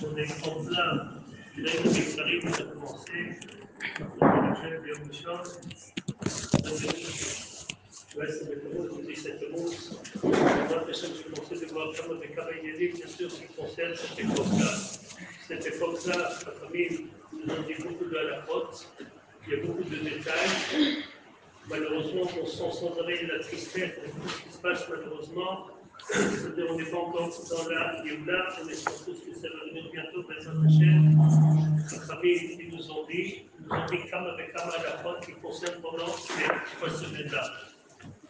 On est en plein du règne des Sarim, on a commencé, le jeune bien méchant, ouais, c'est le mot, je dis cette mot, moi, j'ai commencé de voir comme avec Kamaïeli, bien sûr, ce qui concerne cette époque-là. Cette époque-là, la famille nous en dit beaucoup de la faute, il y a beaucoup de détails. Malheureusement, on sent sans arrêt la tristesse de tout ce qui se passe, malheureusement. C'est-à-dire, on n'est pas encore dans la Youla, on espère tous que ça va venir bientôt, dans la chaîne. Les familles, ils nous ont dit comme avec Kama la faute qui concerne pendant ces 3 semaines-là.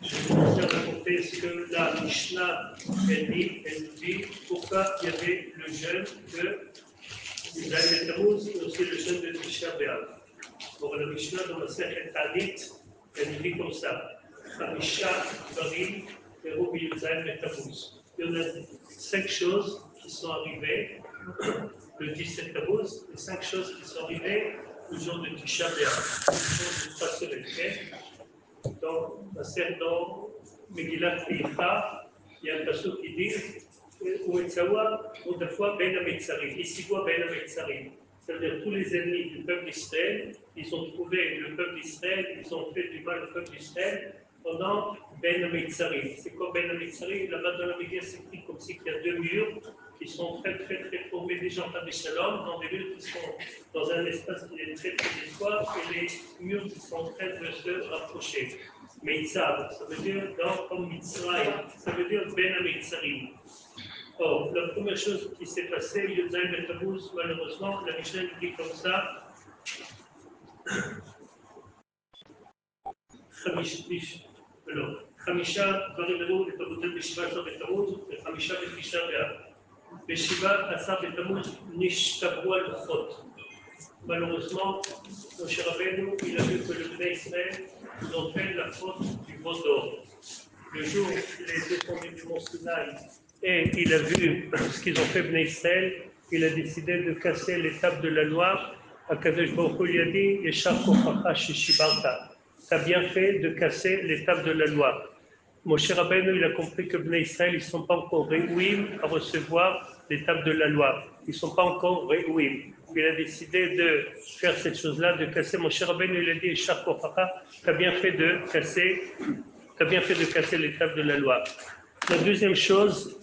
Je vais commencer à raconter ce que la Mishnah, elle nous dit pourquoi il y avait le jeûne de Yudaï Tammuz et aussi le jeûne de Tisha B'Av. Pour la Mishnah, dans la Sechet Tanit, elle nous dit comme ça. Chamisha Dvarim Teru Yudaï Tammuz. Il y en a 5 choses qui sont arrivées le 17 Tammuz et 5 choses qui sont arrivées le jour de Tisha B'Av, le jour de 3 semaines. Dans Megillat Eicha, il y a un passage qui dit Uetzawa, autrefois Ben Ametzarim, ici quoi Ben Ametzarim. C'est-à-dire tous les ennemis du peuple d'Israël, ils ont trouvé le peuple d'Israël, ils ont fait du mal au peuple d'Israël pendant Ben Ametzarim. C'est quoi Ben Ametzarim? Là-bas dans la Megillah, c'est écrit comme si il y a 2 murs qui sont très formés des gens pas des shalom, dans des murs qui sont dans un espace qui est très étroit et les murs qui sont en train de se rapprocher. Meitzav, ça veut dire comme Mitzrayim, ça veut dire Ben Ametzarim. Or, la première chose qui s'est passée, Yudaï Tammuz, malheureusement, la Mishnah dit comme ça. Chamisha Dvarim et Tamuzel Beshiva Asar B'Tammuz et Chamisha B'Tisha B'Av. Beshiva Asar B'Tammuz Nishtabru al-Luchot. Malheureusement, Moshe Rabbeinu, il a vu que le Bnei Israël ont fait la faute du veau d'or. Le jour où il a été tombé du mont Sinaï et il a vu ce qu'ils ont fait Bnei Israël, il a décidé de casser l'étape de la loi. Akadosh Baruch Hu lui a dit Yeshar kochacha shishibarta. Tu as bien fait de casser l'étape de la loi. Moshe Rabbeinu, il a compris que Bnei Israël, ils ne sont pas encore réunis à recevoir l'étape de la loi. Ils ne sont pas encore réunis. Il a décidé de faire cette chose-là, de casser. Moshe Rabbeinu, il a dit Yeshar kochacha, tu as bien fait de casser l'étape de la loi. La deuxième chose,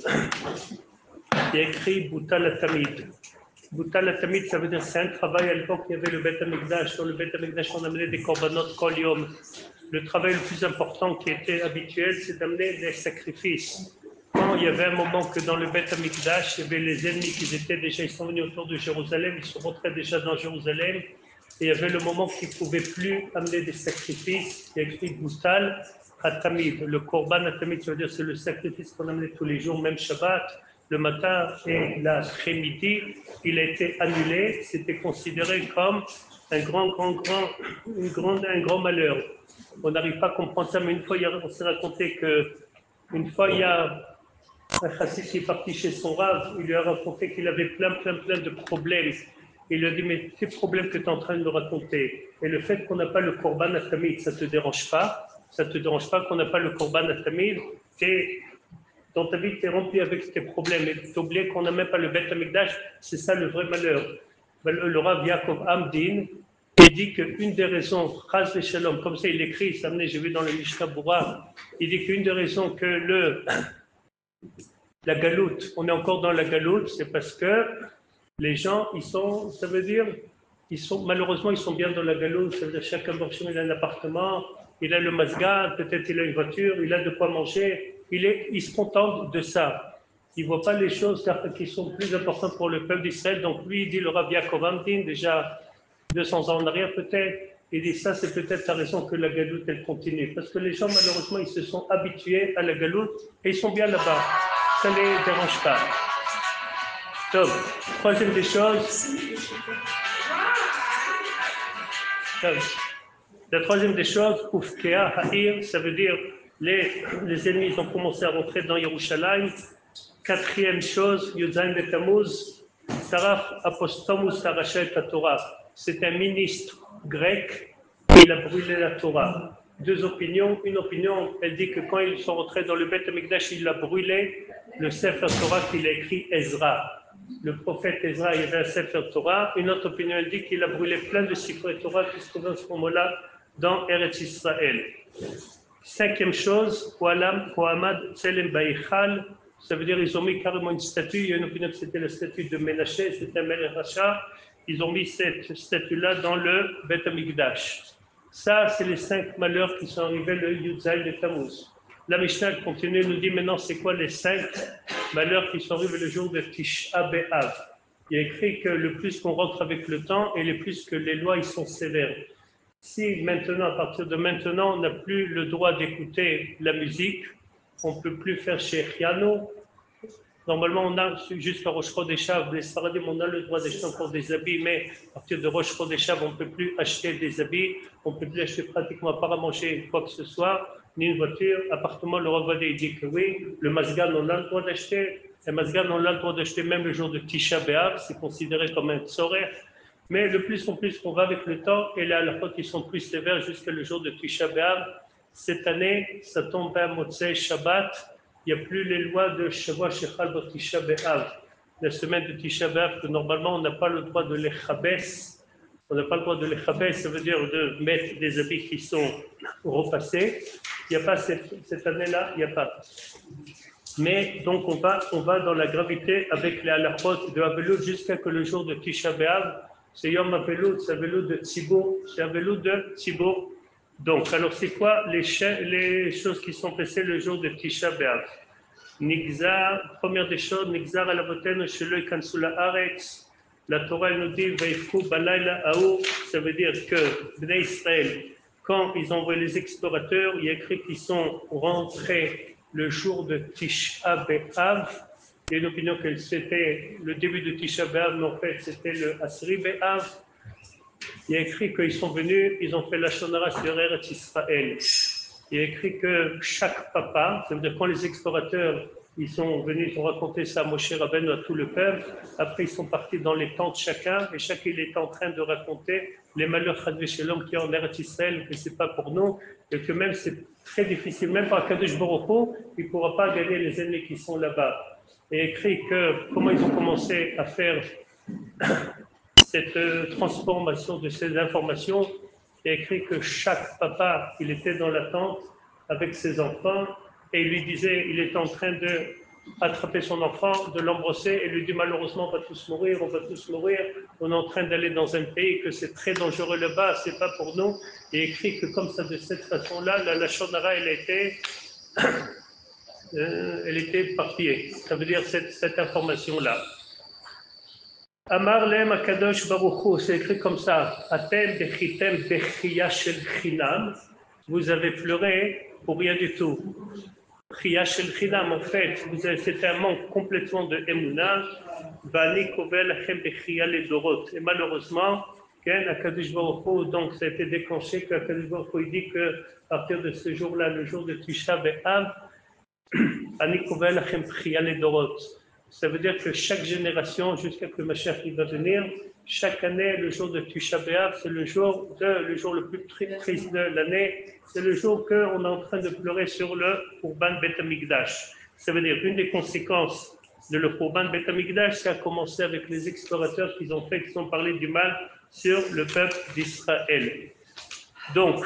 il y a écrit Boutal Atamid. Boutal Atamid, ça veut dire c'est un travail. À l'époque, il y avait le Beth Amikdash. Sur le Beth Amikdash, on amenait des korbanot kol yom. Le travail le plus important qui était habituel, c'est d'amener des sacrifices. Quand il y avait un moment que dans le Beth Amikdash, il y avait les ennemis qui étaient déjà, ils sont venus autour de Jérusalem, ils sont rentrés déjà dans Jérusalem. Et il y avait le moment qu'ils ne pouvaient plus amener des sacrifices. Il y a écrit Boutal Atamid. Le korban Atamid, ça veut dire c'est le sacrifice qu'on amenait tous les jours, même Shabbat, le matin et l'après-midi. Il a été annulé. C'était considéré comme un grand malheur. On n'arrive pas à comprendre ça, mais une fois, on s'est raconté qu'une fois, il y a un chassid qui est parti chez son rav, il lui a raconté qu'il avait plein de problèmes. Il lui a dit, mais ces problèmes que tu es en train de me raconter, et le fait qu'on n'a pas le korban atamid, ça ne te dérange pas? Ça ne te dérange pas qu'on n'a pas le korban atamid? Dans ta vie, tu es rempli avec tes problèmes, et tu oublies qu'on n'a même pas le Beth Amikdash, c'est ça le vrai malheur. Le Rav Yaakov Amdin, il dit qu'une des raisons, Chas v'Shalom, comme ça il écrit, ça j'ai vu dans le Mishnah Bura, il dit qu'une des raisons que la galoute, on est encore dans la galoute, c'est parce que les gens, ça veut dire, malheureusement, ils sont bien dans la galoute, ça veut dire chacun il a un appartement, il a le masga, peut-être il a une voiture, il a de quoi manger, il se contente de ça. Il ne voit pas les choses qui sont plus importantes pour le peuple d'Israël. Donc lui, il dit le Rav Yaakov Amdin, déjà 200 ans en arrière peut-être, il dit ça, c'est peut-être la raison que la galoute, elle continue. Parce que les gens, malheureusement, ils se sont habitués à la galoute et ils sont bien là-bas. Ça ne les dérange pas. Donc, troisième des choses. La troisième des choses, Ufkea Ha'ir, ça veut dire les ennemis ont commencé à rentrer dans Yerushalayim. Quatrième chose, Yudaï Tammuz, Saraf Apostomus Sarachet Torah. C'est un ministre grec, il a brûlé la Torah. Deux opinions. Une opinion, elle dit que quand ils sont rentrés dans le Beth Amikdash, il a brûlé le Sefer Torah qu'il a écrit Ezra. le prophète Ezra, il y avait un Sefer Torah. Une autre opinion dit qu'il a brûlé plein de Sifrei Torah qui se trouvaient à ce moment-là dans Eretz Israël. Cinquième chose, Kohamad Tselem Baïchal, ça veut dire qu'ils ont mis carrément une statue. Il y a une opinion que c'était la statue de Ménaché, c'était un Melech Racha. Ils ont mis cette statue-là dans le Beth Amikdash. Ça, c'est les 5 malheurs qui sont arrivés le Yudzaï de Tammuz. La Mishnah continue, nous dit maintenant c'est quoi les 5 malheurs qui sont arrivés le jour de Tisha B'Av. Il y a écrit que le plus qu'on rentre avec le temps et le plus que les lois ils sont sévères. Si maintenant, à partir de maintenant, on n'a plus le droit d'écouter la musique, on ne peut plus faire chez Chiano. Normalement, on a jusqu'à Rosh Chodeshav, les Sfaradim, on a le droit d'acheter encore des habits, mais à partir de Rosh Chodeshav, on ne peut plus acheter des habits, on ne peut plus acheter pratiquement pas à manger quoi que ce soit, ni une voiture. Appartement, le Rav Vadé dit que oui, le Mazgan, on a le droit d'acheter. Le Mazgan, on a le droit d'acheter même le jour de Tisha B'Av, c'est considéré comme un tsoreh. Mais le plus en plus qu'on va avec le temps, et là, à la fois qu'ils sont plus sévères jusqu'à le jour de Tisha B'Av, cette année, ça tombe à Motzei Shabbat. Il n'y a plus les lois de Shavua Shechal de Tisha B'Av. La semaine de Tisha B'Av, que normalement, on n'a pas le droit de les chabès. On n'a pas le droit de les chabès, ça veut dire de mettre des habits qui sont repassés. Il n'y a pas cette année-là, il n'y a pas. Mais donc, on va dans la gravité avec les halachot de Avelout jusqu'à que le jour de Tisha B'Av, c'est Yom Avelout, c'est Avelout de Tzibour, c'est Avelout de Tzibour. Donc, alors c'est quoi les choses qui sont passées le jour de Tisha B'Av? Nigzar, première des choses, Nigzar à la botaine, Shelo Ikansou Haaretz. La Torah nous dit, Vaïfou Balayla Aou, ça veut dire que Bnei Israël, quand ils ont envoyé les explorateurs, il y a écrit qu'ils sont rentrés le jour de Tisha B'Av. Il y a une opinion que c'était le début de Tisha B'Av, mais en fait c'était le Asri B'Av. Il y a écrit qu'ils sont venus, ils ont fait la Shonara sur Eretz Israël. Il y a écrit que chaque papa, ça veut dire quand les explorateurs ils sont venus, ils ont raconté ça à Moshe Rabbeinu, à tout le peuple. Après, ils sont partis dans les tentes chacun, et chacun il est en train de raconter les malheurs chez l'homme qui est en Eretz Israël, que c'est pas pour nous, et que même c'est très difficile, même par Kadosh Baruch Hu, il ne pourra pas gagner les ennemis qui sont là-bas. Il y a écrit que comment ils ont commencé à faire cette transformation de ces informations. Il y a écrit que chaque papa, il était dans la tente avec ses enfants et il lui disait, il est en train de attraper son enfant, de l'embrasser et lui dit malheureusement on va tous mourir, on est en train d'aller dans un pays que c'est très dangereux là-bas, c'est pas pour nous. Il y a écrit que comme ça, de cette façon-là, la Shonara, elle était partie. Ça veut dire cette information-là. Amar lem akadosh baruch hu, c'est écrit comme ça. Atem bechitem bechia shel chinam. Vous avez pleuré pour rien du tout. Chia shel chinam, en fait, c'est un manque complètement de emuna. Vani kovel lachem bechia ledorot. Et malheureusement, akadosh baruch hu, donc ça a été déclenché que akadosh baruch hu dit que à partir de ce jour-là, le jour de Tisha B'Av, Vani kovel lachem bechia ledorot. Ça veut dire que chaque génération, jusqu'à que Mashiach va venir, chaque année, le jour de Tisha B'Av, c'est le jour le plus triste de l'année. C'est le jour qu'on est en train de pleurer sur le Khurban Bet Amikdash. Ça veut dire une des conséquences de le Khurban Bet Amikdash, ça a commencé avec les explorateurs qui ont parlé du mal sur le peuple d'Israël. Donc,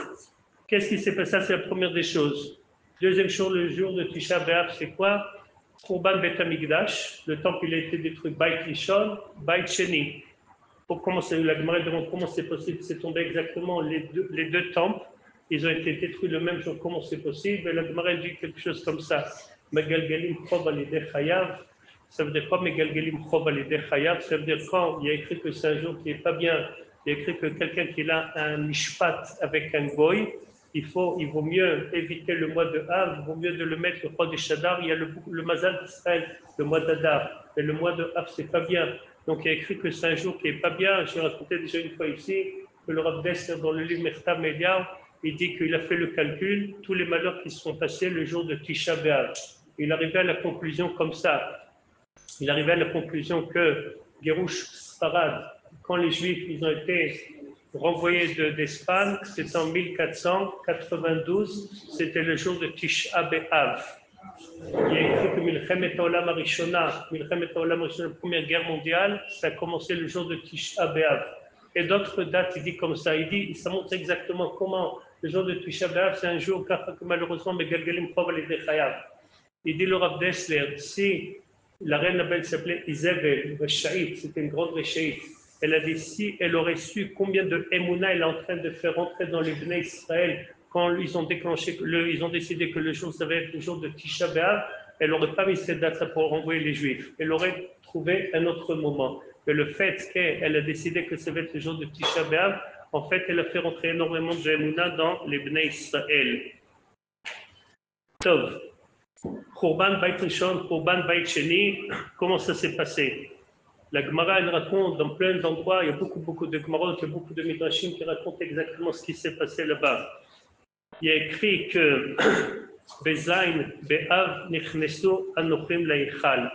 qu'est-ce qui s'est passé? Ça, c'est la première des choses. Deuxième chose, le jour de Tisha B'Av, c'est quoi? Khurban Bet Amikdash, le temple il a été détruit, Beit Rishon, Beit Sheni. Pour commencer, la Gemara demande comment c'est possible, c'est tombé exactement les deux temples, ils ont été détruits le même jour, comment c'est possible? Et la Gemara dit quelque chose comme ça, Megalgelim Chov Alideh Chayav, ça veut dire quoi Megalgelim Chov Alideh Chayav? Ça veut dire quand il y a écrit que c'est un jour qui n'est pas bien, il y a écrit que quelqu'un qui a un mishpat avec un goy, il vaut mieux éviter le mois de Av, il vaut mieux de le mettre le mois de Shadar. Il y a le Mazal d'Israël, le mois d'Adar, mais le mois de Av, c'est pas bien. Donc il y a écrit que c'est un jour qui est pas bien. J'ai raconté déjà une fois ici que le Rav Dessler, dans le livre Mechta Mediar, il dit qu'il a fait le calcul, tous les malheurs qui se sont passés le jour de Tisha B'Av. Il arrivait à la conclusion comme ça. Il arrivait à la conclusion que Gerouch Sfarad, quand les Juifs ils ont été renvoyé d'Espagne, c'était en 1492, c'était le jour de Tisha B'Av. Il y a écrit que Milchemet Haolam Harishona, la Première Guerre mondiale, ça a commencé le jour de Tisha B'Av. Et d'autres dates, il dit comme ça, ça montre exactement comment le jour de Tisha B'Av, c'est un jour que malheureusement, Megalgalim Chov les Dechayav. Il dit le Rav Dessler, si la reine Abel s'appelait Isabelle, Rechaït, c'était une grande Rechaït, elle a dit si elle aurait su combien de Emouna elle est en train de faire rentrer dans les Bnei Israël quand ils ont décidé que le jour, ça va être le jour de Tisha B'Av, elle n'aurait pas mis cette date pour renvoyer les Juifs. Elle aurait trouvé un autre moment. Mais le fait qu'elle a décidé que ça va être le jour de Tisha B'Av, en fait, elle a fait rentrer énormément de Emouna dans les Bnei Israël. Tov. Khurban Bait Rishon, Khurban Bait Sheni, comment ça s'est passé? La Gemara, elle raconte dans plein d'endroits, il y a beaucoup de Gemarot, il y a beaucoup de Midrashim qui racontent exactement ce qui s'est passé là-bas. Il y a écrit que Bezain, Be'av, Nichnesu, Anochim Laïchal.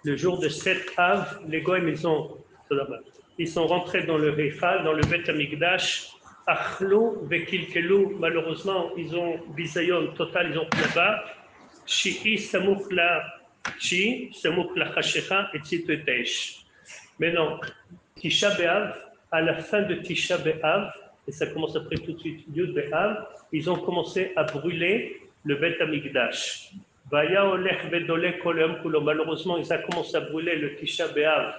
Le jour de 7 Av, les Goïm, ils sont rentrés dans le Reichal, dans le Bet Amikdash. Achlou, Vekilkelou, malheureusement, ils ont bisayon total, ils ont là-bas. Shi'i, Samouk la Chi, Samouk la Chashecha, et Tzituetesh. Mais non, Tisha B'Av, à la fin de Tisha B'Av, et ça commence après tout de suite, Yud B'Av, ils ont commencé à brûler le Bet Amikdash. Vaya Olech Bedolek Kolem Kulo. Malheureusement, ils ont commencé à brûler le Tisha B'Av.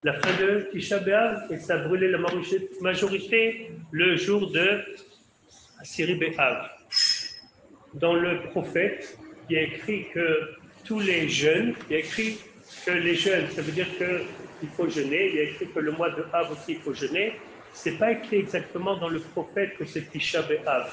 La fin de Tisha B'Av, et ça a brûlé la majorité le jour de Asiri B'Av. Dans le prophète, il y a écrit que tous les jeûnes, il y a écrit que les jeûnes, ça veut dire qu'il faut jeûner, il y a écrit que le mois de Av aussi il faut jeûner. Ce n'est pas écrit exactement dans le prophète que c'est Tisha B'Av,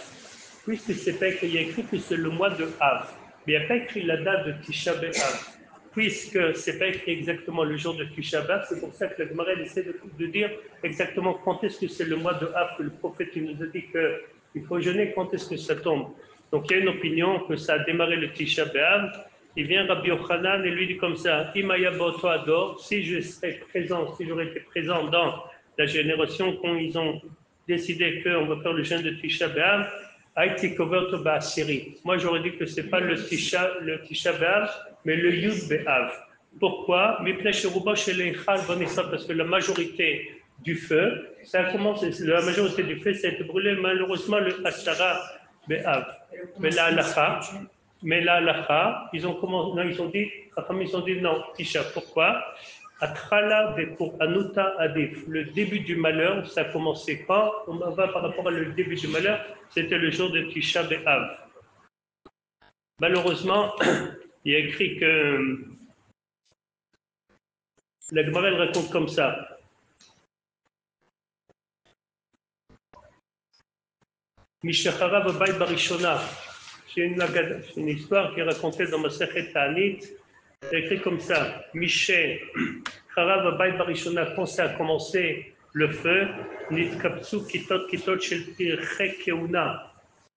puisque c'est pas écrit, il y a écrit que c'est le mois de Av, mais il n'y a pas écrit la date de Tisha B'Av. Puisque ce n'est pas écrit exactement le jour de Tisha B'Av, c'est pour ça que la Gemara essaie de dire exactement quand est-ce que c'est le mois de Av que le prophète il nous a dit qu'il faut jeûner, quand est-ce que ça tombe. Donc il y a une opinion que ça a démarré le Tisha B'Av. Il vient Rabbi Yochanan et lui dit comme ça, Imaya Boto Ador, si je serais présent, si j'aurais été présent dans la génération quand ils ont décidé qu'on va faire le jeûne de Tisha B'Av, Aïti Koverto Ba'asiri. Moi j'aurais dit que ce n'est pas le Tisha B'Av, mais le Yud B'Av. Pourquoi? Parce que la majorité du feu, ça a commencé, la majorité du feu, ça a été brûlé malheureusement le Asara B'Av. Mais la halacha, ils ont dit non, Tisha. Pourquoi? Atrala pour Anuta Adif. Le début du malheur, ça a commencé quand? On va par rapport au début du malheur, c'était le jour de Tisha B'Av. Malheureusement, il y a écrit que la Gemara elle raconte comme ça. Mishacharav Bay Barishona. C'est une histoire qui est racontée dans ma Sechet Ta'anit. C'est écrit comme ça. Miché, Charav Bay Barishona, quand ça a commencé le feu, Nitkapsu Kitot Shel Pirchei Keuna.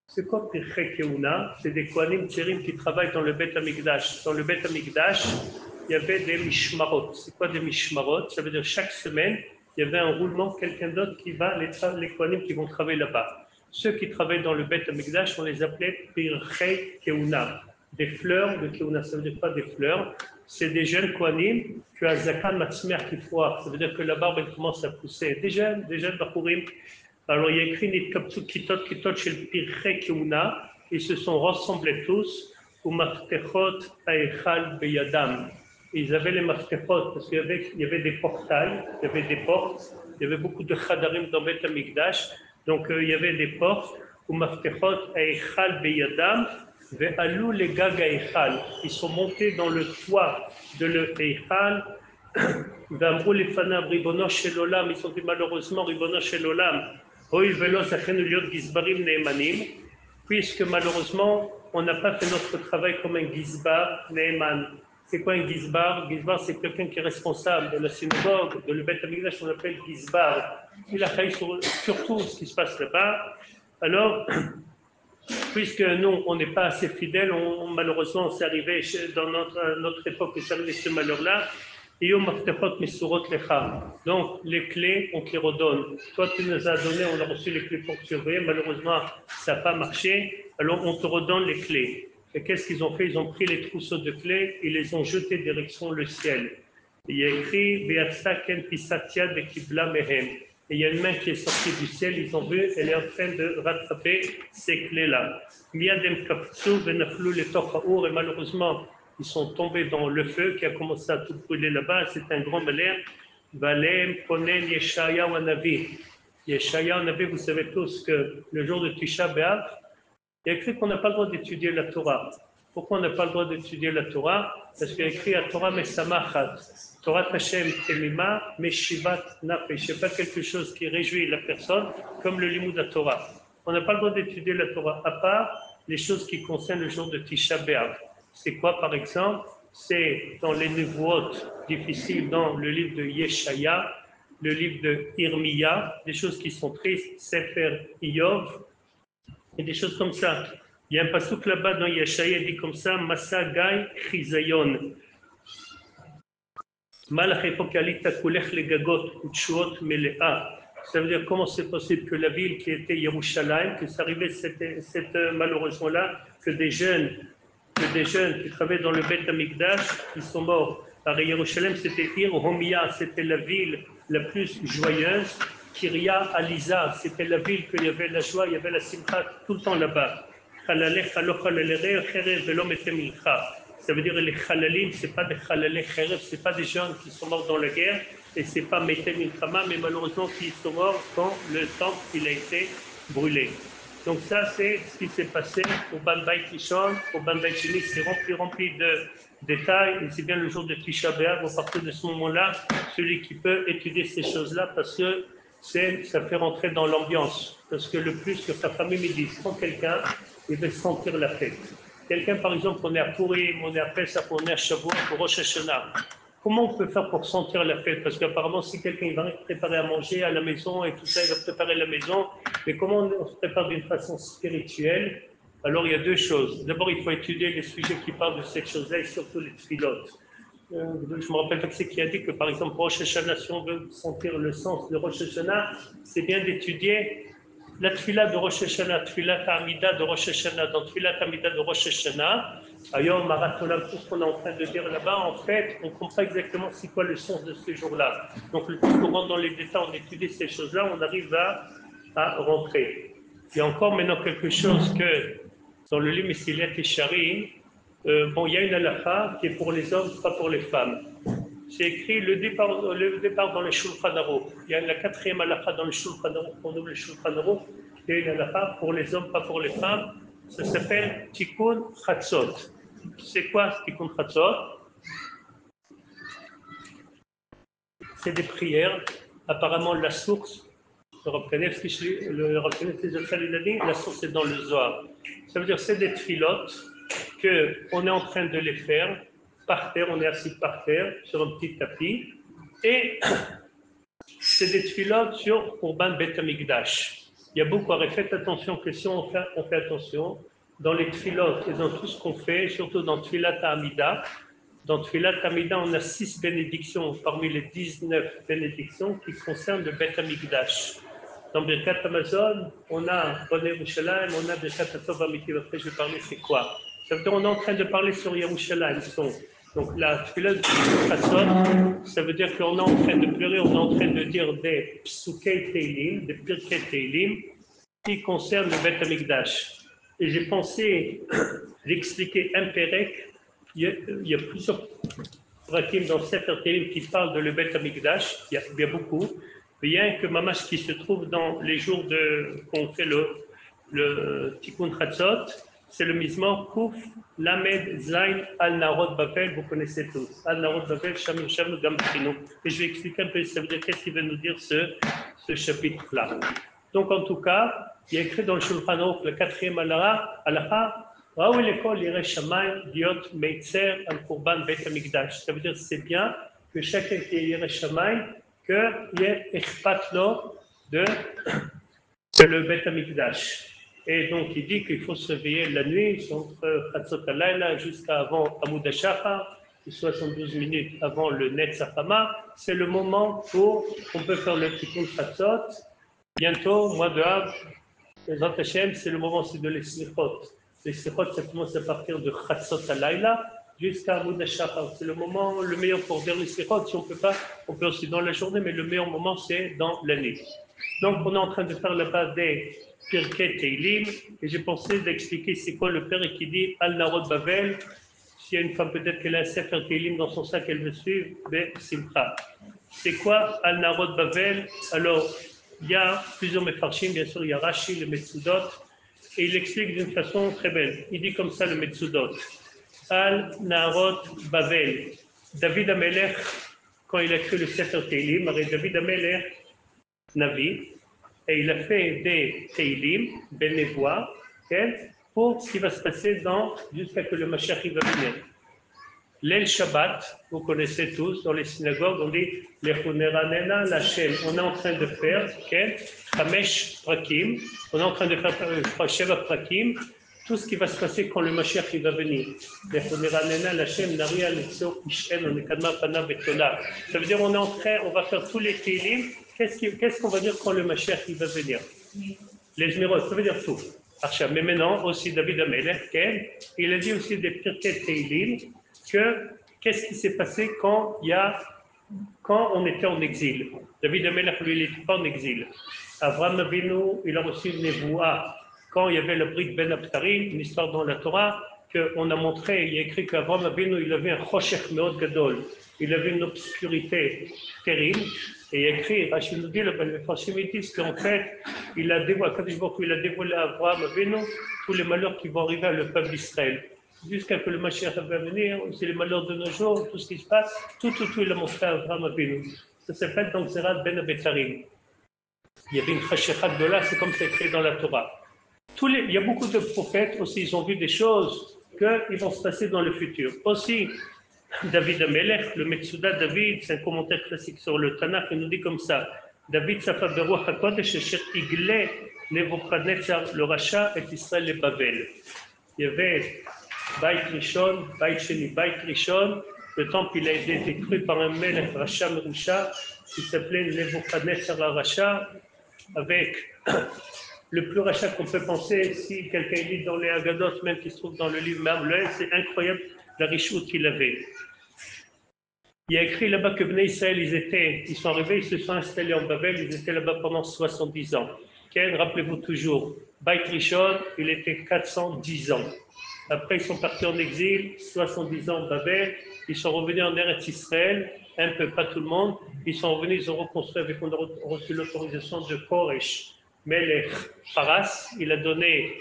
C'est quoi Pirchei Keuna? C'est des Kohanim Tzerim qui travaillent dans le Bet Amikdash. Dans le Bet Amikdash, il y avait des Mishmarot. C'est quoi des Mishmarot? Ça veut dire chaque semaine, il y avait un roulement, quelqu'un d'autre qui va, les Kohanim qui vont travailler là-bas. Ceux qui travaillent dans le Bet Amikdash, on les appelait Pirchei Keuna. Des fleurs de Keuna, ça veut dire pas des fleurs. C'est des jeunes Kohanim que Azakan Matzmer qui foire. Ça veut dire que la barbe elle commence à pousser. Des jeunes Bachurim. Alors il y a écrit Nitkapsu Kitot Shel Pirchei Keuna. Ils se sont rassemblés tous au Maftechot Aechal Beyadam. Ils avaient les Maftechot parce qu'il y avait des portails, il y avait des portes, il y avait beaucoup de Chadarim dans Bet Amikdash. Donc il y avait des portes au Maftechot Aechal Beyadam. Ve'alou les Gag Aechal. Ils sont montés dans le toit de l'Eichal. Ve'amrou les Fanav Ribono Shel Olam. Ils ont dit malheureusement Ribono Shel Olam. Puisque malheureusement, on n'a pas fait notre travail comme un Gizbar Neeman. C'est quoi un Gizbar? Gizbar, c'est quelqu'un qui est responsable de la synagogue, de le Bet Amikdash, on l'appelle Gizbar. Il a failli sur tout ce qui se passe là-bas. Alors, puisque nous, on n'est pas assez fidèles, malheureusement, c'est arrivé dans notre époque, c'est arrivé ce malheur-là. Donc, les clés, on te les redonne. Toi, tu nous as donné, on a reçu les clés pour surveiller. Malheureusement, ça n'a pas marché. alors on te redonne les clés. Et qu'est-ce qu'ils ont fait? Ils ont pris les trousseaux de clés et les ont jetés direction le ciel. Et il y a écrit Be'atsaken pisatia de kibla mehem. Et il y a une main qui est sortie du ciel, ils ont vu, elle est en train de rattraper ces clés-là. Miadem kaptsu venaflu le tochaour, et malheureusement, ils sont tombés dans le feu qui a commencé à tout brûler là-bas. C'est un grand malheur. Valem konen Yeshaya ou Navi. Yeshaya ou Navi, vous savez tous que le jour de Tisha B'Av, il y a écrit qu'on n'a pas le droit d'étudier la Torah. Pourquoi on n'a pas le droit d'étudier la Torah? Parce qu'il y a écrit à Torah Mesamachat. Torah Hashem Temima Meshivat Nafesh. Ce n'est pas quelque chose qui réjouit la personne comme le limud de la Torah. On n'a pas le droit d'étudier la Torah, à part les choses qui concernent le jour de Tisha B'Av. C'est quoi par exemple? C'est dans les Nevuot difficiles, dans le livre de Yeshaya, le livre de Irmiya, des choses qui sont tristes, Sefer Iyov, et des choses comme ça. Il y a un passouk là-bas dans Yeshaya, il dit comme ça, Masa Gai Chizayon. Malach epokalita kulech legagot utshuot melea. Ça veut dire comment c'est possible que la ville qui était Yerushalayim, que ça arrivait cette malheureusement-là, que des jeunes qui travaillaient dans le Beth Amikdash, qui sont morts. Alors Yerushalayim, c'était Ir Homia, c'était la ville la plus joyeuse. Kiria Aliza, c'était la ville qu'il y avait la joie, il y avait la simcha tout le temps là-bas. Ça veut dire les chalalim, ce n'est pas des chalalé cherev, ce n'est pas des gens qui sont morts dans la guerre, et ce n'est pas Metem Milchama, mais malheureusement qui sont morts quand le temple il a été brûlé. Donc ça, c'est ce qui s'est passé au Ban Beit Rishon, au Ban Beit Sheni, c'est rempli de détails, et c'est bien le jour de Tisha B'Av, à partir de ce moment-là, celui qui peut étudier ces choses-là, parce que ça fait rentrer dans l'ambiance. Parce que le plus que sa famille me dit, quand quelqu'un, il veut sentir la fête. Quelqu'un, par exemple, on est à Purim, on est à Pesach, on est à Shavuot, au Rosh Hashanah. Comment on peut faire pour sentir la fête? Parce qu'apparemment, si quelqu'un va préparer à manger à la maison et tout ça, il va préparer la maison. Mais comment on se prépare d'une façon spirituelle? Alors, il y a deux choses. D'abord, il faut étudier les sujets qui parlent de cette chose-là et surtout les tfilotes. Je me rappelle pas que c'est qui a dit que, par exemple, Rosh Hashanah, si on veut sentir le sens de Rosh Hashanah, c'est bien d'étudier la tfila de Rosh Hashanah, tfila Ta'amida de Rosh Hashanah, dans tfila Ta'amida de Rosh Hashanah, ailleurs, Maratolam, tout ce qu'on est en train de dire là-bas, en fait, on comprend exactement c'est quoi le sens de ce jour-là. Donc, le plus qu'on rentre dans les détails, on étudie ces choses-là, on arrive à rentrer. Il y a encore maintenant quelque chose que, dans le livre Mesilat Yesharim, il y a une halakha qui est pour les hommes, pas pour les femmes. C'est écrit le départ dans le Shulchan Aruch. Il y a la quatrième halakha dans le Shulchan Aruch, qu'on nomme le Shulchan Aruch, qui est une halakha pour les hommes, pas pour les femmes. Ça s'appelle Tikkun Chatzot. C'est quoi ce Tikkun Chatzot? C'est des prières. Apparemment, la source, le Rav Kanevski, la source est dans le Zohar. Ça veut dire que c'est des tfilotes qu'on est en train de les faire par terre, on est assis par terre sur un petit tapis, et c'est des tfilotes sur Urban Bet Amikdash. Il y a beaucoup à faites attention que si on fait attention, dans les tfilotes et dans tout ce qu'on fait, surtout dans Tfilat Amida, dans Tfilat Amida, on a 6 bénédictions parmi les 19 bénédictions qui concernent le Bet Amikdash. Dans Birkat Amazon, on a Bonne Yerushalayim, on a Birkat Atov Amitiv. Après, je vais parler c'est quoi. Ça veut dire qu'on est en train de parler sur Yerushalayim. Donc la tefila de Chatzot, ça veut dire qu'on est en train de pleurer, on est en train de dire des psukei teilim, des pirkei teilim, qui concernent le Bet Amikdash. Et j'ai pensé d'expliquer un perek. Il y a plusieurs prakim dans Sefer Teilim qui parlent de le Bet Amikdash. Il y a beaucoup. Il y a un que Mamash qui se trouve dans les jours qu'on fait le Tikkun Chatzot. C'est le Mizmor Kouf Lamed Zain Al Narod Babel, vous connaissez tous. Al Narod Babel, Shamim Shamim Gamtrino. Et je vais expliquer un peu, ça veut dire qu'est-ce qu'il veut nous dire ce chapitre-là. Donc en tout cas, il y a écrit dans le Shulchan Aruch, le 4e halakha, Raoul l'école Yireh Shamayim Diot Meitzer Al Kurban Bet Amikdash. Ça veut dire que c'est bien que chacun qui est Yireh Shamayim, qu'il y ait Echpat Lo de le Bet Amikdash. Et donc, il dit qu'il faut se réveiller la nuit, entre Chatzot Halayla jusqu'à avant Amud HaShachar, 72 minutes avant le Netz Hachama. C'est le moment où on peut faire le Tikkun Chatzot. Bientôt, mois de Av, Bezrat Hashem, c'est le moment aussi de l'Eslichot. L'Eslichot, ça commence à partir de Chatzot Alayla jusqu'à Amud HaShachar. C'est le moment le meilleur pour dire l'Eslichot. Si on ne peut pas, on peut aussi dans la journée, mais le meilleur moment, c'est dans l'année. Donc, on est en train de faire là-bas des Pirkei Teilim, et j'ai pensé d'expliquer c'est quoi le père qui dit Al Narod Bavel. S'il y a une femme, peut-être qu'elle a un Sefer Teilim dans son sac, elle veut suivre, mais Simcha. C'est quoi Al Narod Bavel? Alors, il y a plusieurs Mefarshim, bien sûr, il y a Rashi, le Metsudot, et il explique d'une façon très belle. Il dit comme ça le Metsudot. Al Narod Bavel. David Amelech, quand il a écrit le Sefer Teilim, David Amelech, Navi, et il a fait des Teilim, bénévois, pour ce qui va se passer jusqu'à que le Mashiach va venir. L'El Shabbat, vous connaissez tous, dans les synagogues, on dit Lechuneranena Lachem. On est en train de faire Chamesh Prakim, on est en train de faire Sheva Prakim, tout ce qui va se passer quand le Mashiach va venir. Lechuneranena Lachem Naria Letzo Ishen Onekadma Pana Betola. Ça veut dire on va faire tous les Teilim. Qu'est-ce qu'on va dire quand le Mashiach va venir? Les Zmirot, ça veut dire tout. Mais maintenant, aussi David Amelech, il a dit aussi des Pirkei Teilim, qu'est-ce qui s'est passé quand on était en exil. David Amelech, lui, il n'était pas en exil. Avraham Avinu, il a reçu une névoua quand il y avait le Brit Ben Abtarim, une histoire dans la Torah, qu'on a montré, il y a écrit qu'Avraham Avinu, il avait un Choshech Meod Gadol, il avait une obscurité terrible, et il y a écrit, Rachid nous dit, le Mefarshim disent qu'en fait, il a dévoilé à Avraham Avinu tous les malheurs qui vont arriver à le peuple d'Israël. Jusqu'à que le Mashiach va venir, c'est les malheurs de nos jours, tout ce qui se passe, tout il a montré à Avraham Avinu. Ça s'appelle donc Zerat Ben Abetarim. Il y avait une Chashechat de là, c'est comme c'est écrit dans la Torah. Il y a beaucoup de prophètes aussi, ils ont vu des choses qui vont se passer dans le futur. Aussi, David Amelech, le Metsuda David, c'est un commentaire classique sur le Tanakh, il nous dit comme ça David Safa Beruach HaKodesh Asher Igle Nebuchadnezzar le Racha et Israël le Bavel. Il y avait Bait Rishon, Bait Sheni, Bait Rishon, le temple il a été détruit par un Melech Racha Merusha qui s'appelait Nebuchadnezzar le Racha, avec le plus rachat qu'on peut penser, si quelqu'un lit dans les Haggadot, même qui se trouve dans le livre Mamleh, c'est incroyable la richoute qu'il avait. Il y a écrit là-bas que Bnei Israël, ils sont arrivés, ils se sont installés en Babel, ils étaient là-bas pendant 70 ans. Rappelez-vous toujours, Beit Rishon, il était 410 ans. Après, ils sont partis en exil, 70 ans en Babel, ils sont revenus en Eretz Israël, un peu, pas tout le monde, ils sont revenus, ils ont reconstruit avec, on a reçu l'autorisation de Koresh. Melech Paras, il a donné,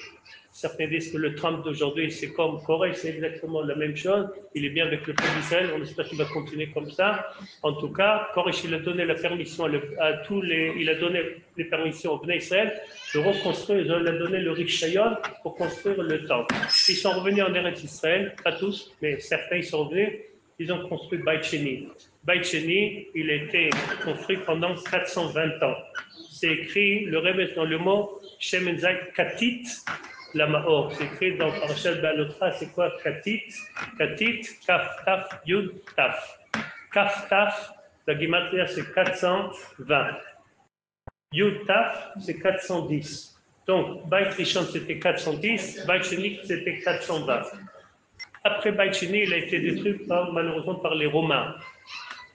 certains disent que le Trump d'aujourd'hui c'est comme Corée, c'est exactement la même chose, il est bien avec le peuple d'Israël, on espère qu'il va continuer comme ça. En tout cas, Corée, il a donné la permission il a donné les permissions au Bnei Israël de reconstruire, il a donné le Rishayon pour construire le temple. Ils sont revenus en Eretz Israël, pas tous, mais certains ils sont revenus, ils ont construit Beit Sheni. Beit Sheni, il a été construit pendant 420 ans. C'est écrit, le Rebbe dans le mot Shemenzak Katit Lamaor. C'est écrit dans Parashat Balotra, c'est quoi Katit? Katit, Kaf, Taf, Yud, Taf. Kaf, Taf, la Gematria c'est 420. Yud, Taf, c'est 410. Donc, Beit Rishon c'était 410, Beit Sheni c'était 420. Après Beit Sheni, il a été détruit malheureusement par les Romains.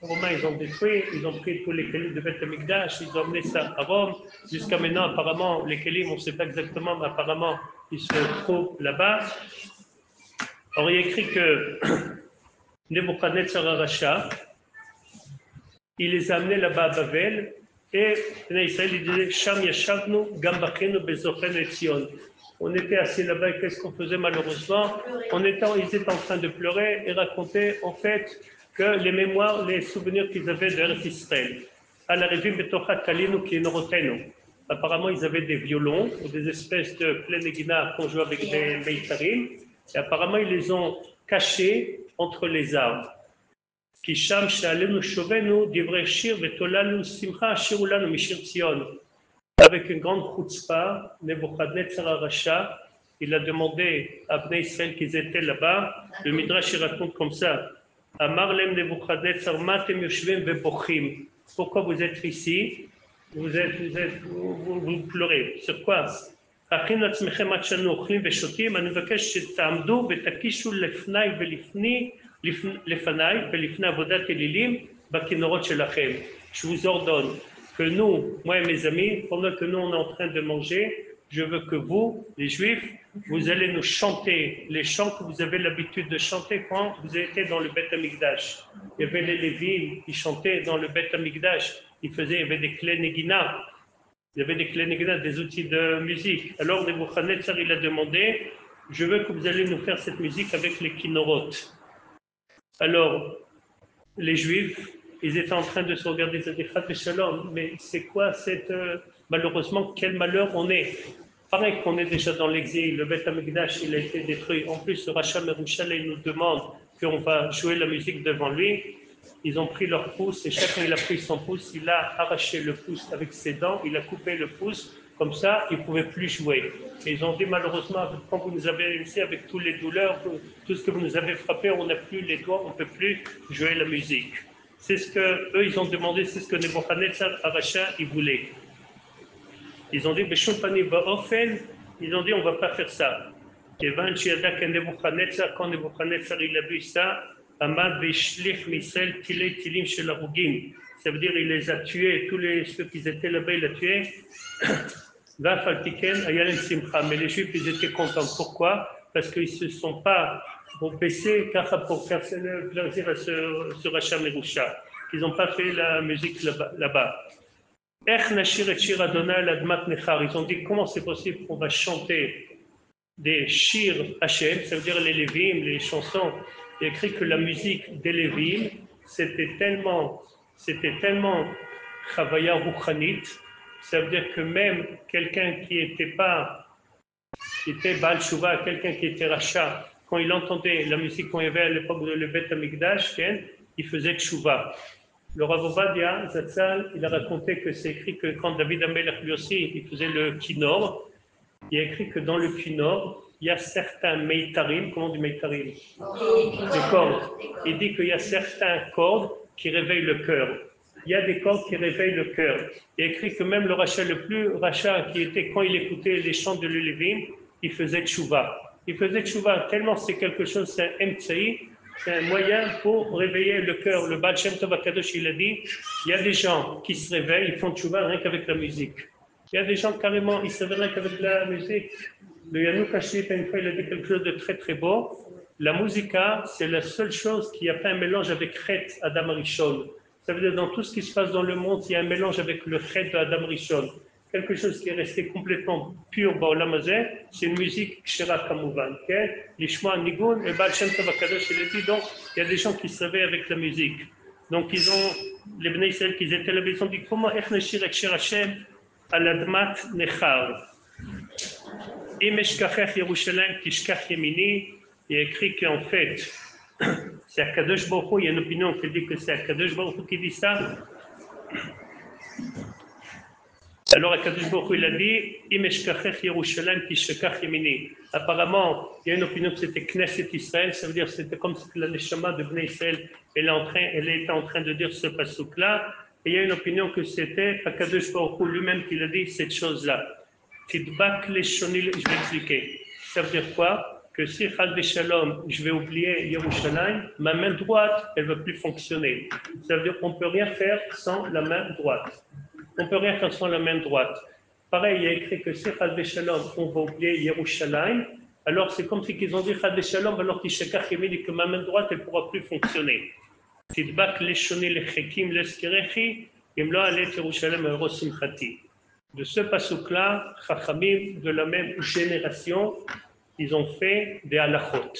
Les Romains, ils ont détruit, ils ont pris tous les kelim de Beth Amikdash, ils ont emmené ça à Rome. Jusqu'à maintenant, apparemment, les kelim, on ne sait pas exactement, mais apparemment, ils se trouvent là-bas. Alors, il y a écrit que Nebuchadnezzar Aracha, il les a amenés là-bas à Babel, et Israël, il disait Sham Yashavnu Gambachenu Bezochen Etzion. On était assis là-bas, et qu'est-ce qu'on faisait malheureusement? Ils étaient en train de pleurer et raconter, en fait, que les mémoires, les souvenirs qu'ils avaient d'Eretz Israël. À l'arrivée, Betochat Kalinu Kinorotenu. Apparemment, ils avaient des violons ou des espèces de plénéguina qu'on jouait avec des meitarim. Et apparemment, ils les ont cachés entre les arbres. Kisham Shalenu Shovenu Divrei Shir Vetolanu Simcha Shirulanu Mishir Tzion. Avec une grande chutzpah, Nebuchadnezzar Aracha, il a demandé à Bnei Israël qu'ils étaient là-bas. Le Midrash il raconte comme ça. Amarlem Nebuchadnezzar matem yoshvem vebochim. Pourquoi vous êtes ici? Vous pleurez. Sur quoi? הכינו עצמכם עד שאנו אוכלים ושותים, אני מבקש שתעמדו ותקישו לפניי ולפני עבודת אלילים בכינורות שלכם. Je vous ordonne que nous, moi et mes amis, pendant que nous on est en train de manger, je veux que vous, les Juifs, vous allez nous chanter les chants que vous avez l'habitude de chanter quand vous étiez dans le Beth Amikdash. Il y avait les Lévim qui chantaient dans le Beth Amikdash. Il y avait des clés Negina. Il y avait des clés Negina, des outils de musique. Alors Nebuchadnezzar, il a demandé, je veux que vous allez nous faire cette musique avec les kinorot. Alors, les Juifs, ils étaient en train de se regarder, ils disaient, Chad Shalom, mais c'est quoi cette... malheureusement, quel malheur on est. Pareil qu'on est déjà dans l'exil, le Beth Amikdash, il a été détruit. En plus, le Racha Merouchal, il nous demande qu'on va jouer la musique devant lui. Ils ont pris leur pouce et chacun il a pris son pouce, il a arraché le pouce avec ses dents, il a coupé le pouce, comme ça, il ne pouvait plus jouer. Et ils ont dit malheureusement, quand vous nous avez laissé avec toutes les douleurs, tout ce que vous nous avez frappé, on n'a plus les doigts, on ne peut plus jouer la musique. C'est ce que eux ils ont demandé, c'est ce que Nebuchadnezzar Aracha il voulait. Ils ont dit ils ont dit on ne va pas faire ça. Quand Nebuchadnezzar il a vu ça, ça veut dire il les a tués, tous ceux qui étaient là-bas, il a tué. Mais les Juifs, ils étaient contents. Pourquoi? Parce qu'ils ne se sont pas baissés pour faire plaisir à ce Racha Merusha. Ils n'ont pas fait la musique là-bas. Ils ont dit comment c'est possible qu'on va chanter des Shir Hashem, ça veut dire les Lévim, les chansons. Il a écrit que la musique des Lévim, c'était tellement Chavaya Ruchanit, ça veut dire que même quelqu'un qui était Baal Shuvah, quelqu'un qui était Racha, quand il entendait la musique qu'on y avait à l'époque de le Beth Amikdash, il faisait Shuvah. Le Rav Ovadia Zatzal, il a raconté que c'est écrit que quand David Amelech lui aussi, il faisait le Kinor, il a écrit que dans le Kinor, il y a certains meitarim, comment on dit meitarim? Des cordes. Il dit qu'il y a certains cordes qui réveillent le cœur. Il y a des cordes qui réveillent le cœur. Il a écrit que même le rachat le plus rachat qui était quand il écoutait les chants de l'Ulévim, il faisait tchouva. Il faisait tchouva tellement c'est quelque chose, c'est un MTI, c'est un moyen pour réveiller le cœur. Le Baal Shem Tov HaKadosh, il a dit, il y a des gens qui se réveillent, ils font tchouva rien qu'avec la musique. Il y a des gens carrément, ils se réveillent rien qu'avavec la musique. Le Yannou Kashit, une fois, il a dit quelque chose de très très beau. La musica, c'est la seule chose qui a fait un mélange avec Chet Adam Rishon. Ça veut dire dans tout ce qui se passe dans le monde, il y a un mélange avec le Chet de Adam Rishon. Quelque chose qui est resté complètement pur dans l'Amazé, c'est une musique Kshera Kamouvan. L'Ishma Nigun, et Baal Shem Tov HaKadosh, il a dit donc, il y a des gens qui se réveillent avec la musique. Donc ils ont, les Bnei Israël qui étaient là-bas, ils ont dit comment Ech Neshir et Kshir Hashem al Admat Nechar. Il est écrit qu'en fait, c'est Akadosh Baruch Hu, il y a une opinion qui dit que c'est Akadosh Baruch Hu qui dit ça. Alors Akadosh Baruch Hu, il a dit, apparemment, il y a une opinion que c'était Knesset Israël, ça veut dire que c'était comme si la Neshama de Bnei Israël, elle était en train de dire ce passouk-là, et il y a une opinion que c'était Akadosh Baruch Hu lui-même qui a dit cette chose-là. Tidbak les shonil, je vais expliquer. Ça veut dire quoi? Que si Chad Shalom, je vais oublier Yerushalayim, ma main droite, elle ne va plus fonctionner. Ça veut dire qu'on ne peut rien faire sans la main droite. On ne peut rien faire sans la main droite. Pareil, il y a écrit que si Chad Shalom, on va oublier Yerushalayim, alors c'est comme si ils ont dit Chad Shalom, alors qu'Ishekach dit que ma main droite, elle ne pourra plus fonctionner. Tidbak les shonil chekim l'eskerechi, imlo alet Yerushalayim rosimchati. De ce passouk-là, Chachamim de la même génération, ils ont fait des halachot.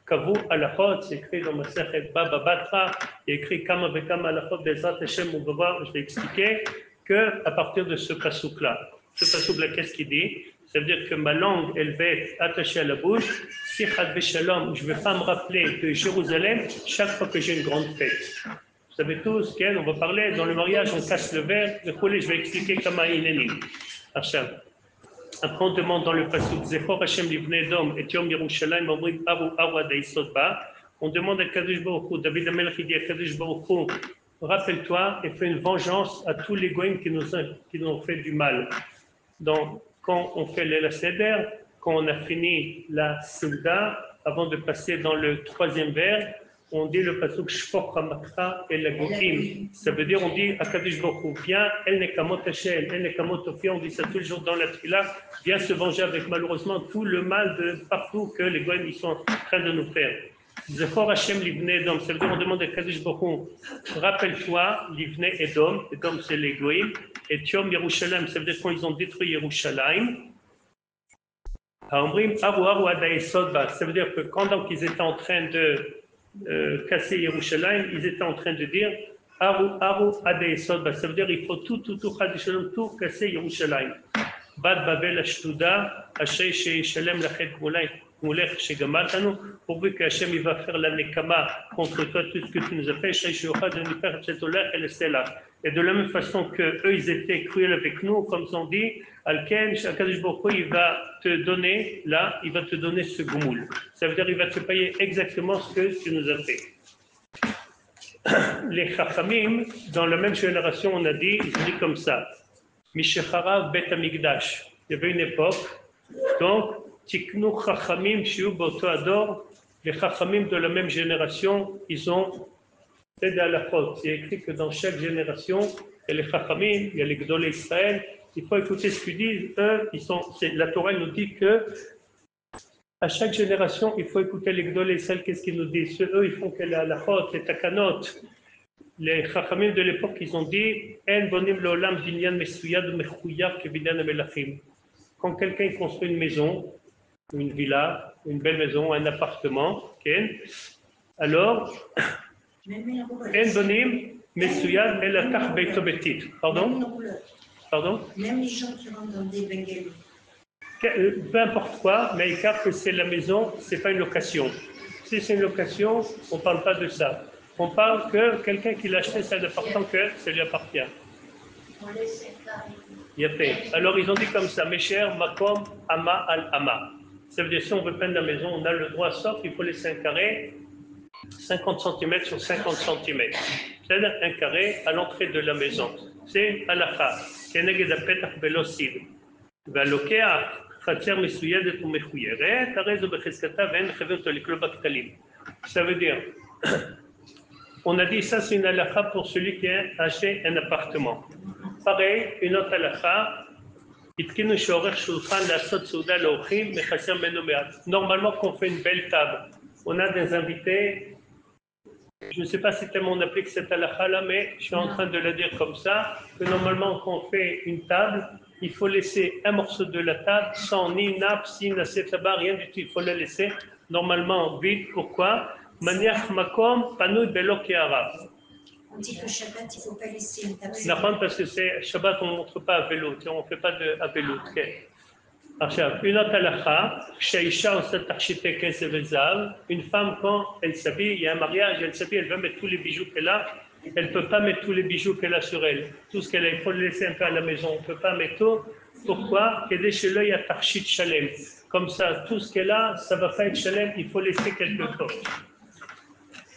Kavu halachot, c'est écrit dans Masechet Baba Batra, il est écrit Kama Vekama halachot Bezrat Hashem, on va voir, je vais expliquer, qu'à partir de ce passouk-là, qu'est-ce qu'il dit? Ça veut dire que ma langue, elle va être attachée à la bouche. Si Chad Shalom, je ne vais pas me rappeler de Jérusalem chaque fois que j'ai une grande fête. Vous savez tous qu'on va parler dans le mariage, on casse le verre. Je vais expliquer comment il est né. Après, on demande dans le passage Zechor Hashem Livnei Dom et Yom Yerushalayim Omrim Aru Aru Adaisot Ba. On demande à Kadosh Baruch Hu, David Amelech dit à Kadosh Baruch Hu, rappelle-toi et fais une vengeance à tous les goïms qui nous ont fait du mal. Donc, quand on fait le Seder, quand on a fini la Souda, avant de passer dans le troisième vers, on dit le pasuk Shpok Hamakra et la Gokim. Ça veut dire, on dit Akadosh Baruch Hu, viens, El Nekamot Hashem, El Nekamot Ophir, on dit ça tous les jours dans la Tfila, viens se venger avec malheureusement tout le mal de partout que les Goïms sont en train de nous faire. Zechor Hashem Livne Edom, ça veut dire on demande à Kadosh Baruch Hu, rappelle-toi, Livne Edom, Edom c'est les Goïms, et Tiom Yerushalayim, ça veut dire quand ils ont détruit Yerushalayim. Ça veut dire que quand donc ils étaient en train de casser Yerushalayim, ils étaient en train de dire Aru Adaesod, ça veut dire il faut tout casser Yerushalayim. Bad Babel Ashtuda, Hashem Shalem Lachet Moulech Shegamatanu, pourvu que Hashem il va faire la Nekama contre toi, tout ce que tu nous as fait, et de la même façon que eux ils étaient cruels avec nous, comme on dit, Alken, Akadosh Baruch Hu, il va te donner, là, il va te donner ce goumoul. Ça veut dire il va te payer exactement ce que tu nous as fait. Les Chachamim, dans la même génération, on a dit, ils ont dit comme ça. Mishecharav Bet Amigdash. Il y avait une époque, donc, Tiknu Chachamim Shiu Boto Ador, les Chachamim de la même génération, ils ont aidé à la faute. C'est écrit que dans chaque génération, il y a les Chachamim, il y a les Gdolei Israël, il faut écouter ce qu'ils disent. Eux, la Torah nous dit que à chaque génération, il faut écouter les Gdolei Israël, qu'est-ce qu'ils nous disent. Eux, ils font que la halachot, les takanot. Les Chachamim de l'époque, ils ont dit En bonim leolam binyan mesuyad mechuyab kebinyan amelachim. Quand quelqu'un construit une maison, une villa, une belle maison, un appartement, okay, alors En bonim mesuyad elatach beito betit. Pardon? Pardon? Même les gens qui rentrent dans des bengalis. Peu importe quoi, mais écart que c'est la maison, c'est pas une location. Si c'est une location, on ne parle pas de ça. On parle que quelqu'un qui l'a acheté, c'est important que ça lui appartient. Alors ils ont dit comme ça, mes chers, makom ama al ama. Ça veut dire si on veut peindre la maison, on a le droit, sauf il faut laisser un carré 50 cm sur 50 cm. C'est-à-dire un carré à l'entrée de la maison. C'est halakha. C'est neged apetach belosid. והלוקח חצר מסוידת ומחוירת, הרי זו בחזקתה ואין מחייב אותו לקלוא בכתלים. Ça veut dire, on a dit ça c'est une halakha pour celui qui a acheté un appartement. Pareil, une autre halakha, התקינו שעורך שולחן לעשות סעודה לאורחים מחסר ממנו מעט. Normalement, quand on fait une belle table, on a des invités. Je ne sais pas si tellement on applique cette halakha là, mais je suis en train de la dire comme ça, que normalement quand on fait une table, il faut laisser un morceau de la table sans ni une nappe, ni une assiette là-bas, rien du tout. Il faut la laisser normalement vide. Pourquoi? Maniach makom panoui belo ke'ara. On dit que Shabbat, il ne faut pas laisser une table. D'accord, parce que c'est Shabbat, on ne montre pas à vélo, on ne fait pas de à vélo. Une autre halakha, sheisha osat tachite kesef vezav. Une femme quand elle s'habille, il y a un mariage, elle s'habille, elle veut mettre tous les bijoux qu'elle a. Elle ne peut pas mettre tous les bijoux qu'elle a sur elle. Tout ce qu'elle a, il faut le laisser un peu à la maison. On ne peut pas mettre tout. Pourquoi? Comme ça, tout ce qu'elle a, ça ne va pas être shalem, il faut laisser quelque chose.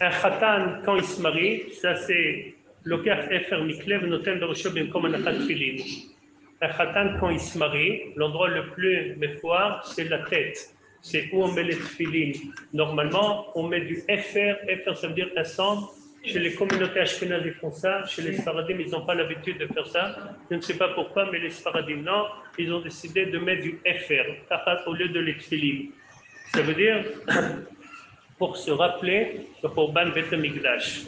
Un khatan, quand il se marie, ça c'est l'okar efer miklev noten beroshob comme un khatfilin. Un khatan, quand il se marie, l'endroit le plus méfoire, c'est la tête. C'est où on met les tfilin. Normalement, on met du efer. Efer, ça veut dire ensemble. Chez les communautés ashkénazes, ils font ça. Chez les Sfaradim, ils n'ont pas l'habitude de faire ça. Je ne sais pas pourquoi, mais les Sfaradim, non. Ils ont décidé de mettre du FR, au lieu de l'Etfilim. Ça veut dire, pour se rappeler, le Korban Bet HaMikdash.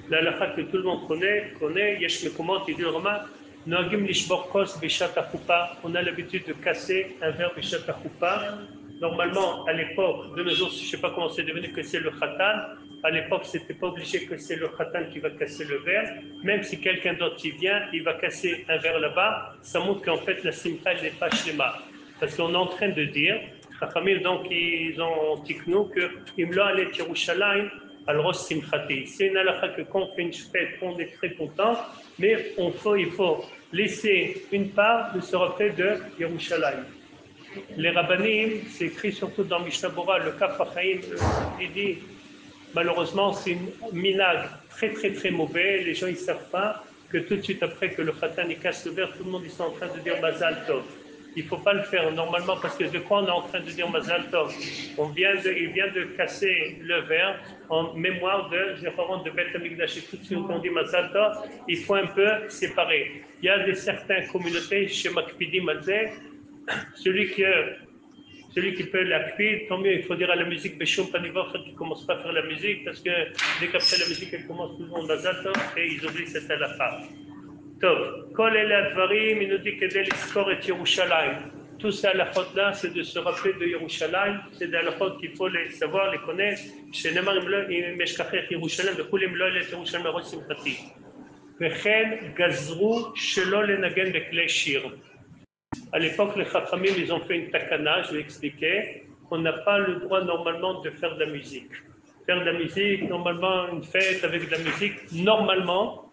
La halakha que tout le monde connaît, Yesh Mekomot, il dit le Rama, Noagim Lishbor Kos Bishat HaChoupa. On a l'habitude de casser un verre Bishat HaChoupa. Normalement, à l'époque, de nos jours, je ne sais pas comment c'est devenu que c'est le Khatan. À l'époque, ce n'était pas obligé que c'est le Khatan qui va casser le verre. Même si quelqu'un d'autre y vient, il va casser un verre là-bas. Ça montre qu'en fait, la simcha n'est pas shlema. Parce qu'on est en train de dire, Chachamim, donc, ils ont tiknou que Imlo alet Yerushalayim al ros simchati. C'est une halakha que quand on fait une fête, on est très content, mais il faut laisser une part de ce reflet de Yerushalayim. Les rabbanim, c'est écrit surtout dans Mishnah Bora, le Kaf HaChaim, il dit, malheureusement, c'est une minag très très très mauvais. Les gens ils ne savent pas que tout de suite après que le khatan il casse le verre, tout le monde ils sont en train de dire Mazal Tov. il ne faut pas le faire normalement parce que de quoi on est en train de dire Mazal Tov? Il vient de casser le verre en mémoire de Zécharon de Beth Amikdash. Et tout de suite on dit Mazal Tov, il faut un peu séparer. Il y a certaines communautés chez Makpidim Alzeh, celui qui peut l'activer, tant mieux, il faut dire à la musique, Béchon Panivor, qui ne commence pas à faire la musique, parce que dès qu'après la musique, elle commence toujours en Mazal Tov, et ils oublient cette halakha. Tov, Kol Ele Advarim, il nous dit que l'Iskor et Yerushalayim. Tous ces halakhot-là, c'est de se rappeler de Yerushalayim, c'est des halakhot qu'il faut les savoir, les connaître. Chez Nemar im Meshkachech Yerushalayim, Bechulim lo elet Yerushalayim Merosh Simchati. Vechen Gazru Shelo Lenagen Beklei Shir. À l'époque, les Chachamim, ils ont fait une takana, je vais expliquer, qu'on n'a pas le droit normalement de faire de la musique. Faire de la musique, normalement, une fête avec de la musique, normalement,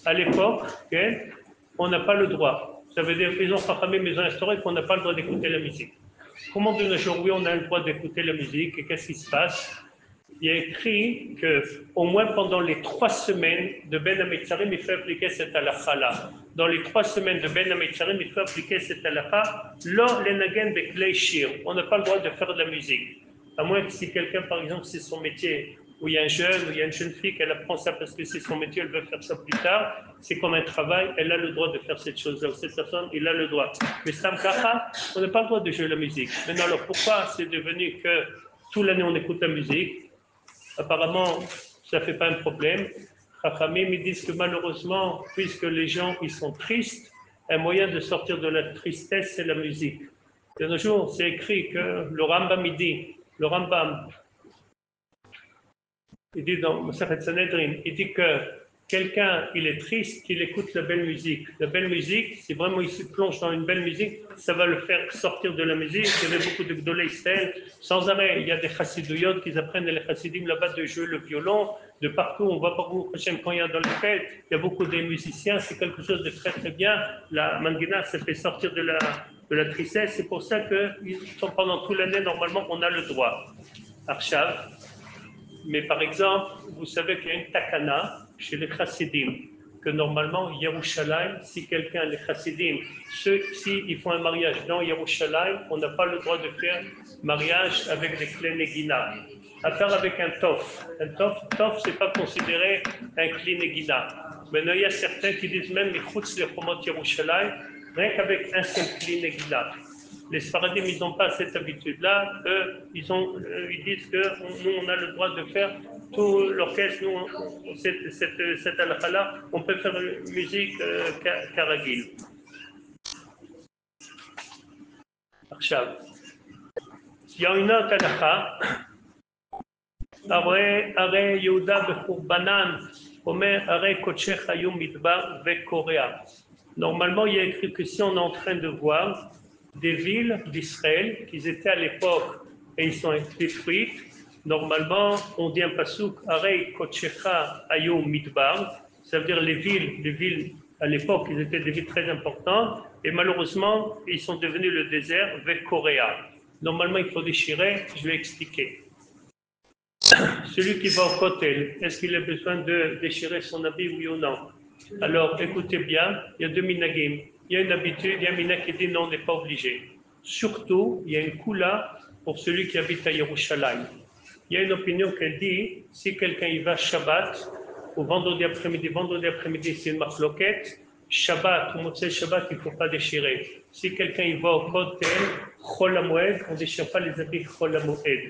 à l'époque, okay, on n'a pas le droit. Ça veut dire qu'ils ont Chachamim, ils ont instauré qu'on n'a pas le droit d'écouter la musique. Comment de nos jours, oui, on a le droit d'écouter la musique, et qu'est-ce qui se passe? Il y a écrit qu'au moins pendant les 3 semaines de Ben Amitzarim, il faut appliquer cette halakha-là. Dans les 3 semaines de Ben Amitzarim, il faut appliquer cette halakha. Lo lenagen beklei shir. On n'a pas le droit de faire de la musique. À moins que si quelqu'un, par exemple, c'est son métier, ou il y a un jeune, ou il y a une jeune fille, qu'elle apprend ça parce que c'est son métier, elle veut faire ça plus tard, c'est comme un travail, elle a le droit de faire cette chose-là. Cette personne, il a le droit. Mais Stam Kacha, on n'a pas le droit de jouer la musique. Maintenant, alors pourquoi c'est devenu que toute l'année on écoute la musique? Apparemment, ça ne fait pas un problème. Chachamim, ils disent que malheureusement, puisque les gens ils sont tristes, un moyen de sortir de la tristesse, c'est la musique. De nos jours, c'est écrit que le Rambam, le Rambam, il dit dans Masechet Sanhedrin, il dit que quelqu'un, il est triste, qu'il écoute la belle musique. La belle musique, si vraiment il se plonge dans une belle musique, ça va le faire sortir de la musique. Il y avait beaucoup de Gdolei Israël, sans arrêt. Il y a des chassidouyot qui apprennent les chassidim là-bas de jouer le violon. De partout, on voit partout, quand il y a dans les fêtes, il y a beaucoup de musiciens, c'est quelque chose de très très bien. La mangina, ça fait sortir de la tristesse. C'est pour ça que pendant toute l'année, normalement, on a le droit. Arshav. Mais par exemple, vous savez qu'il y a une takana chez les chassidim, que normalement, Yerushalayim, si quelqu'un, les chassidim, s'ils font un mariage dans Yerushalayim, on n'a pas le droit de faire mariage avec des clés negina. À faire avec un tof. Un tof, c'est pas considéré un clé negina. Maintenant, il y a certains qui disent même les chutz les chomot Yerushalayim, rien qu'avec un seul clé negina. Les Sfaradim, ils n'ont pas cette habitude-là. Eux, ils disent que nous, on a le droit de faire tout l'orchestre. Nous, cette halakha-là, on peut faire musique karagil. Arshav. Il y a une autre halakha. Are Yehuda bechurbanan, Omer are kochech hayom midbar vekorea. Normalement, il y a écrit que si on est en train de voir des villes d'Israël qui étaient à l'époque et ils sont détruites. Normalement, on dit un pasouk Arei Kochecha Ayom Midbar, ça veut dire les villes à l'époque, ils étaient des villes très importantes et malheureusement, ils sont devenus le désert vers Coréa. Normalement, il faut déchirer, je vais expliquer. Celui qui va au Kotel, est-ce qu'il a besoin de déchirer son habit, oui ou non? Alors, écoutez bien, il y a 2 minagim. Il y a une habitude, il y a un minag qui dit non, on n'est pas obligé. Surtout, il y a une koula pour celui qui habite à Yerushalayim. Il y a une opinion qui dit, si quelqu'un y va Shabbat, ou vendredi après-midi, c'est une marloquette, Shabbat ou Motzei Shabbat, il ne faut pas déchirer. Si quelqu'un y va au Kotel, Chol HaMoed, on ne déchire pas les habits Chol HaMoed.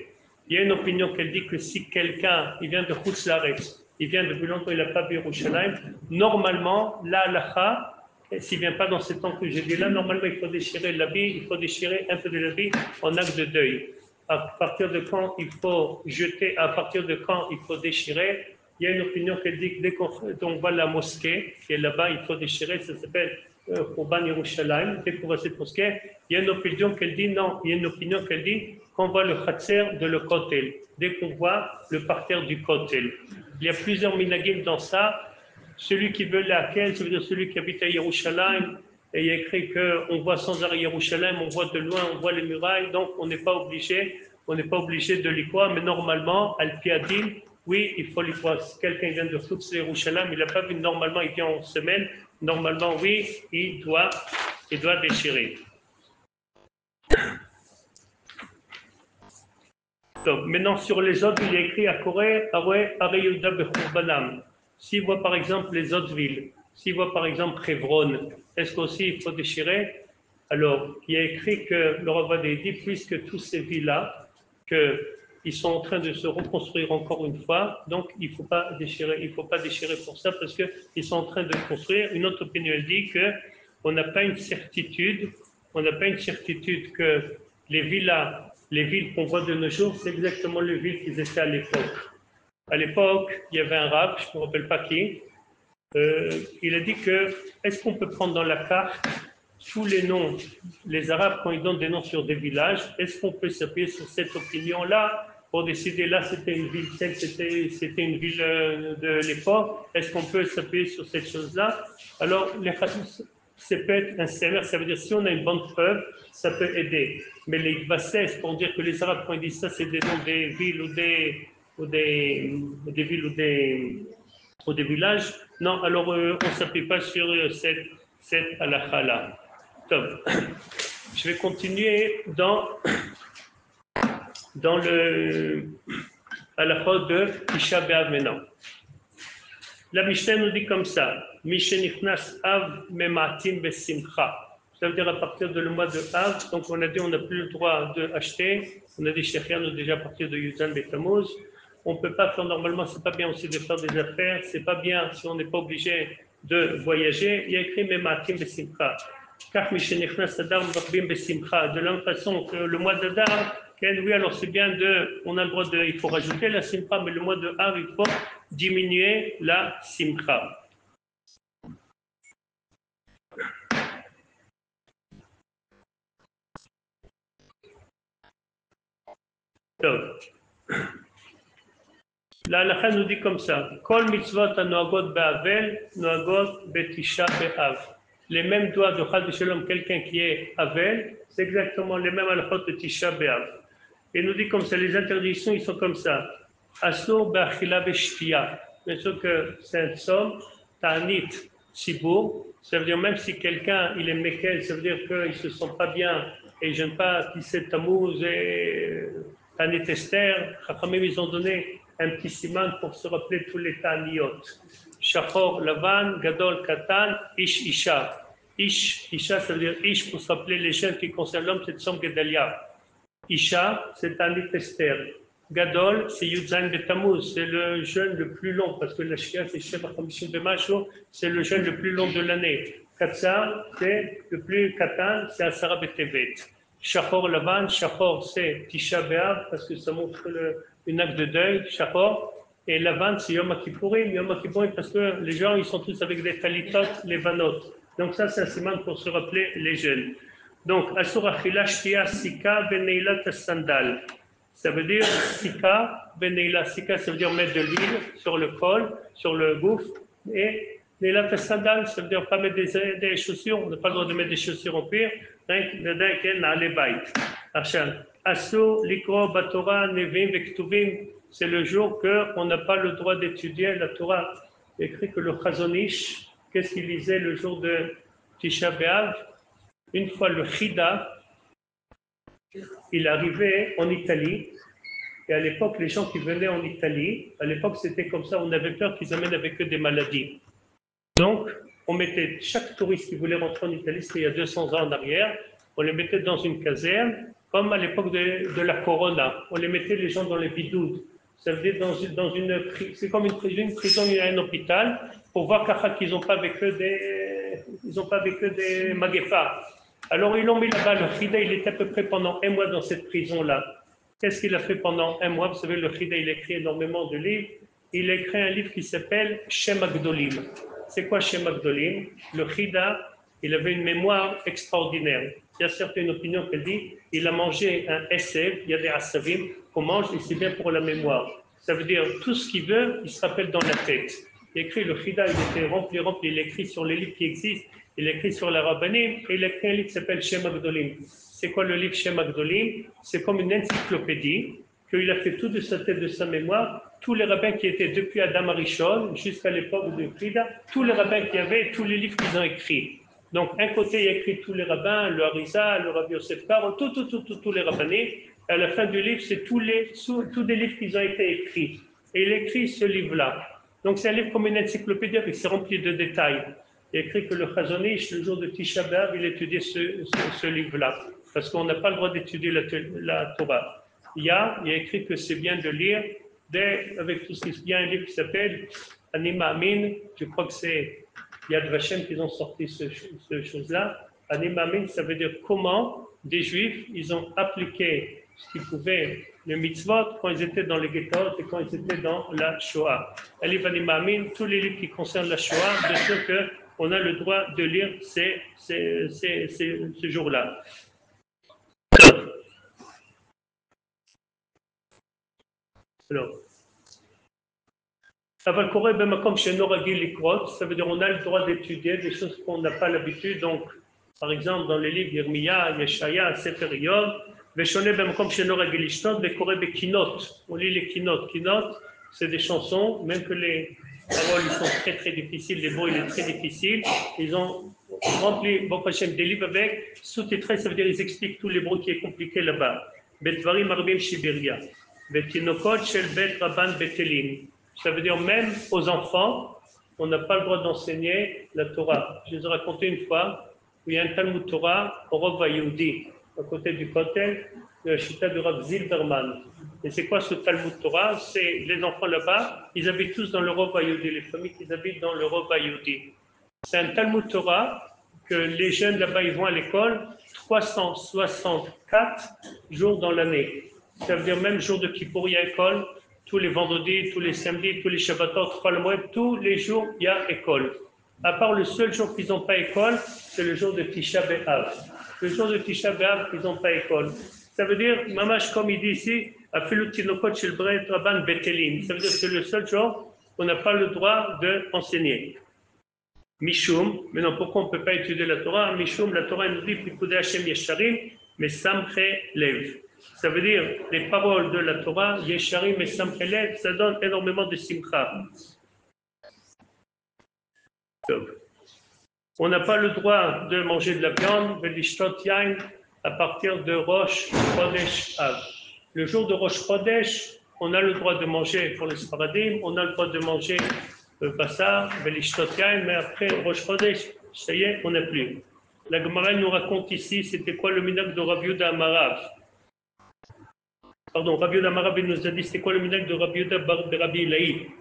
Il y a une opinion qui dit que si quelqu'un, il vient de Chutz Laaretz, il vient depuis longtemps, il n'a pas vu Yerushalayim, normalement, la halakha, s'il ne vient pas dans ce temps que j'ai dit là, normalement il faut déchirer l'habit, il faut déchirer un peu de l'habit en acte de deuil. À partir de quand il faut jeter, à partir de quand il faut déchirer, il y a une opinion qui dit que dès qu'on voit la mosquée qui est là-bas, il faut déchirer, ça s'appelle Khurban Yerushalayim, dès qu'on voit cette mosquée, il y a une opinion qui dit non, il y a une opinion qui dit qu'on voit le khatser de le kotel, dès qu'on voit le parterre du kotel. Il y a plusieurs minagim dans ça. Celui qui veut laquelle, ça veut dire celui qui habite à Yerushalayim, et il y a écrit qu'on voit sans arrêt Yerushalayim, on voit de loin, on voit les murailles, donc on n'est pas obligé de l'y croire, mais normalement, Al-Piadim, oui, il faut l'y croire. Si quelqu'un vient de Chutz Yerushalayim, il n'a pas vu, normalement, il vient en semaine, normalement, oui, il doit déchirer. Donc, maintenant, sur les autres, il est écrit à Corée, Areyuda Bechurbanam. S'il voit par exemple les autres villes, s'il voit par exemple Hebron, est-ce qu'aussi il faut déchirer? Alors, il y a écrit que le roi dit, puisque tous ces villes-là, qu'ils sont en train de se reconstruire encore une fois, donc il ne faut pas déchirer pour ça parce qu'ils sont en train de construire. Une autre opinion elle dit qu'on n'a pas une certitude, que les villes qu'on voit de nos jours, c'est exactement les villes qu'ils étaient à l'époque. À l'époque, il y avait un rab, je ne me rappelle pas qui, il a dit que, est-ce qu'on peut prendre dans la carte tous les noms, les Arabes, quand ils donnent des noms sur des villages, est-ce qu'on peut s'appuyer sur cette opinion-là pour décider, là c'était une ville, c'était une ville de l'époque, est-ce qu'on peut s'appuyer sur cette chose-là? Alors, les hadiths, c'est peut-être un sévère, ça veut dire si on a une bonne preuve, ça peut aider. Mais les bassesses, pour dire que les Arabes, quand ils disent ça, c'est des noms des villes ou des villages, non, alors on ne s'appuie pas sur cette halakha-là. Je vais continuer dans le halakha de Tisha B'Av maintenant. La Mishnah nous dit comme ça, Mishenichnas Av Mematim Besimcha. Ça veut dire à partir de le mois de Av, donc on a dit on n'a plus le droit d'acheter, on a dit Shechia nous déjà à partir de Yuzan Betamuz. On ne peut pas faire normalement, c'est pas bien aussi de faire des affaires, c'est pas bien si on n'est pas obligé de voyager. Il y a écrit Mematim Besimcha. Car Mishenichnas Adar Marbim Besimcha. De la même façon que le mois d'Adar, oui, alors c'est bien on a le droit il faut rajouter la simcha, mais le mois de Av, il faut diminuer la simcha. Donc, la halakha nous dit comme ça, Kol mitzvot anoagot be'avel, noagot betisha be'av. Les mêmes doigts de Chad Shalom, quelqu'un qui est Avel, c'est exactement les mêmes halachot de Tisha B'Av. Et nous dit comme ça, les interdictions, ils sont comme ça. Asur b'achila b'shtia. Bien sûr que c'est un somme, ta'anit tzibour. Ça veut dire même si quelqu'un, il est mekel, ça veut dire qu'il ne se sent pas bien et il ne gêne pas Tisset Tammuz et ta'anit Esther. Chachamim, ils ont donné un petit siman pour se rappeler tous les ta'aniot. Shachor, Lavan, Gadol, Katan, Ish, Isha. Ish, Isha, ça veut dire Ish pour se rappeler les jeunes qui concernent l'homme, c'est Tzom Gedalia. Isha, c'est Tanit Esther. Gadol, c'est Yudzain Betamuz, c'est le jeûne le plus long, parce que la Shia, c'est Sheva Chamishim Bemacho, c'est le jeûne le plus long de l'année. Katsar, c'est le plus Katan, c'est Asara Betevet. Shachor Lavan, Shachor, c'est Tisha B'Av, parce que ça montre une acte de deuil, Shachor. Et Lavan, c'est Yom Kippourim, parce que les gens, ils sont tous avec des talitot, les vanot. Donc ça, c'est un siman pour se rappeler les jeunes. Donc, Asur Achila Shtia Sika Beneilat Sandal. Ça veut dire Sika Beneilat. Sika, ça veut dire mettre de l'huile sur le col, sur le gouffre. Et Neilat Sandal, ça veut dire pas mettre des chaussures. On n'a pas le droit de mettre des chaussures en cuir. Asur Likro Batora Nevim Vektuvim. C'est le jour qu'on n'a pas le droit d'étudier la Torah. Il écrit que le Chazonish, qu'est-ce qu'il lisait le jour de Tisha B'Av? Une fois le Chida, il arrivait en Italie, et à l'époque, les gens qui venaient en Italie, à l'époque c'était comme ça, on avait peur qu'ils amènent avec eux des maladies. Donc, on mettait chaque touriste qui voulait rentrer en Italie, c'était il y a 200 ans en arrière, on les mettait dans une caserne, comme à l'époque de la Corona, on les mettait les gens dans les bidoudes. Ça veut dire c'est comme une prison, il y a un hôpital, pour voir qu'ils n'ont pas avec eux des maguepas. Alors ils l'ont mis là-bas, le Chida, il était à peu près pendant 1 mois dans cette prison-là. Qu'est-ce qu'il a fait pendant 1 mois? Vous savez, le Chida, il écrit énormément de livres. Il a écrit un livre qui s'appelle Shem Agdolim. C'est quoi Shem Agdolim? Le Chida, il avait une mémoire extraordinaire. Il y a certaines opinions qui disent il a mangé un SF, il y a des asavim qu'on mange et c'est bien pour la mémoire. Ça veut dire tout ce qu'il veut, il se rappelle dans la tête. Il écrit le Chida, il était rempli, il écrit sur les livres qui existent. Il écrit sur la Rabbanim et il a écrit un livre qui s'appelle Shem Agdolim. C'est quoi le livre Shem Agdolim? C'est comme une encyclopédie qu'il a fait tout de sa tête, de sa mémoire. Tous les rabbins qui étaient depuis Adam Arishon jusqu'à l'époque de Frida, tous les rabbins qui avaient, tous les livres qu'ils ont écrits. Donc, un côté, il a écrit tous les rabbins, le Harisa, le Rabbi Yosef Karo, tous les rabbinim. À la fin du livre, c'est tous des livres qui ont été écrits. Et il écrit ce livre-là. Donc c'est un livre comme une encyclopédie, avec c'est rempli de détails. Il écrit que le Chazon Ish, le jour de Tisha B'Av, il étudiait ce livre-là. Parce qu'on n'a pas le droit d'étudier la Torah. Il y a écrit que c'est bien de lire, avec tout ce qui est bien, un livre qui s'appelle Anima Amin, je crois que c'est Yad Vashem qui ont sorti ce chose-là. Anima Amin, ça veut dire comment des Juifs, ils ont appliqué ce qu'ils pouvaient, le mitzvot, quand ils étaient dans les ghettos et quand ils étaient dans la Shoah. Un livre Anima Amin, tous les livres qui concernent la Shoah, de ceux qu'on a le droit de lire ce jour-là. Alors, ça veut dire on a le droit d'étudier des choses qu'on n'a pas l'habitude. Donc, par exemple, dans les livres Yirmiya, Yeshaya, Sefer Yov, on lit les kinot. Kinot, c'est des chansons, même que les paroles sont très très difficiles, les mots il est très difficile. Ils ont rempli des livres avec sous-titrés, ça veut dire ils expliquent tous les mots qui est compliqué là-bas. Betvarim Arbim Shibiria, Betinokot Shel Bet Rabban Betelim. Ça veut dire même aux enfants, on n'a pas le droit d'enseigner la Torah. Je vous ai raconté une fois où il y a un Talmud Torah au Rov Yehoudi, à côté du Kotel, de la chita de Rav Zilberman. Et c'est quoi ce Talmud Torah? C'est les enfants là-bas, ils habitent tous dans le Rov Yehoudi, les familles qui habitent dans le Rov Yehoudi. C'est un Talmud Torah que les jeunes là-bas, ils vont à l'école 364 jours dans l'année. Ça veut dire même jour de Kippour, il y a école. Tous les vendredis, tous les samedis, tous les Shabbatot, tous les jours, il y a école. À part le seul jour qu'ils n'ont pas école, c'est le jour de Tisha B'Av. Le jour de Tisha B'Av, ils n'ont pas école. Ça veut dire, mamash, comme il dit ici, Afilut Tinokot Shel Bret Rabban Betelim. Ça veut dire que c'est le seul jour qu'on n'a pas le droit d'enseigner. Mishum, maintenant pourquoi on ne peut pas étudier la Torah? Mishum, la Torah nous dit, Pikudei Hashem Yesharim, mais Samche Lev. Ça veut dire, les paroles de la Torah, Yesharim et Samchelev, ça donne énormément de simcha. On n'a pas le droit de manger de la viande, velishtot yain, à partir de Rosh Chodesh Av. Le jour de Rosh Chodesh, on a le droit de manger, pour les Sfaradim, on a le droit de manger Bassar, velishtot yain, mais après Rosh Chodesh, ça y est, on n'a plus. La Gemara nous raconte ici, c'était quoi le minhag de Rav Yehuda Amarav? Pardon, Rabbi Yehuda Amarav nous a dit, c'était quoi le minhag de Rabbi Yehuda bar Rabbi Ilaï?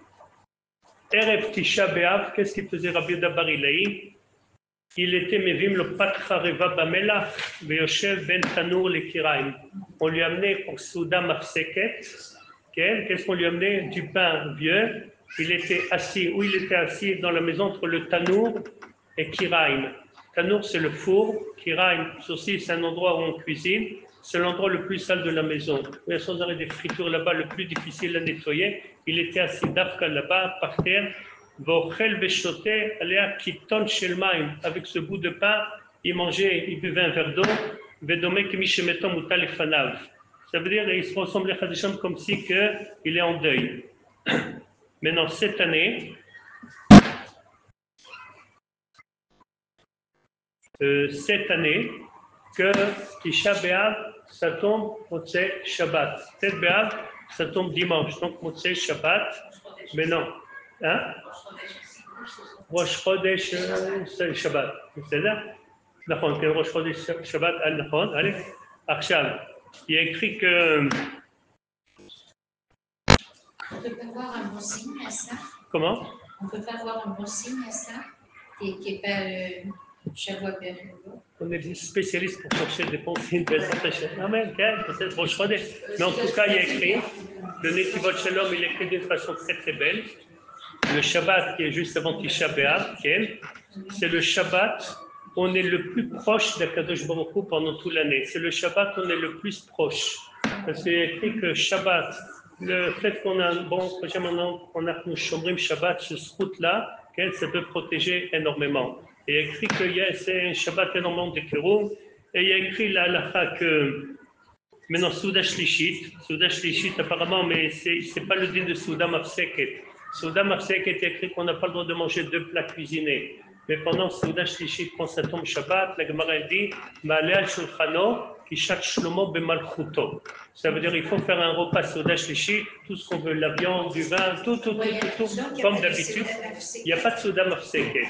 Erev Tisha B'Av, qu'est-ce qu'il faisait Rabbi Yehuda bar Ilaï? Il était Mevim le Patra Reva Bamela, Veyoshev Ben Tanour le Kiraim. On lui amenait pour Souda Mafseket, qu'est-ce qu'on lui amenait? Du pain vieux. Il était assis dans la maison entre le Tanour et Kiraim. Tanour, c'est le four. Kiraim, aussi, c'est un endroit où on cuisine. C'est l'endroit le plus sale de la maison. Il y a sans arrêt des fritures là-bas, le plus difficile à nettoyer. Il était assis d'Afka là-bas, par terre. Avec ce bout de pain, il mangeait, il buvait un verre d'eau. Ça veut dire qu'il se ressemblait à Khadisham comme si il est en deuil. Maintenant, cette année, que Tisha B'Av, ça tombe Motzei Shabbat. Tet B'Av, ça tombe dimanche. Donc Motzei Shabbat. Mais non. Hein? Rosh Chodesh Shabbat. C'est-à-dire? D'accord, Rosh Chodesh Shabbat, al-Nachon. Allez, Akshav. Il y a écrit que. On ne peut pas voir un bon signe à ça. Comment? On ne peut pas voir un bon signe à ça, qui n'est pas Shavuot Ben. On est spécialiste pour chercher des bons signes de la Amen, peut-être Rosh Chodesh. Mais en tout cas, il y a écrit, le Netivot Shalom, il est écrit d'une façon très très belle. Le Shabbat qui est juste avant Tisha B'Av, c'est le Shabbat où on est le plus proche d'Akadosh Baruch Hu pendant toute l'année. C'est le Shabbat où on est le plus proche. Parce qu'il y a écrit que Shabbat, le fait qu'on a un bon projet maintenant, qu'on a nous Shomrim Shabbat, ce srout-là, ça peut protéger énormément. Et il y a écrit que c'est un Shabbat énormément de Kéroum. Et il y a écrit la halakha que maintenant Souda Shlishit apparemment, mais c'est pas le din de Souda Mafseket. Souda Mafseket est écrit qu'on n'a pas le droit de manger 2 plats cuisinés. Mais pendant Souda Shlishit, quand ça tombe Shabbat, la Gemara dit Ma'aleh al Shulchano, Kishat Shlomo Bemalchuto. Ça veut dire qu'il faut faire un repas Souda Shlishi, tout ce qu'on veut, la viande, du vin, tout, comme d'habitude. Il n'y a pas de Souda Mafseke.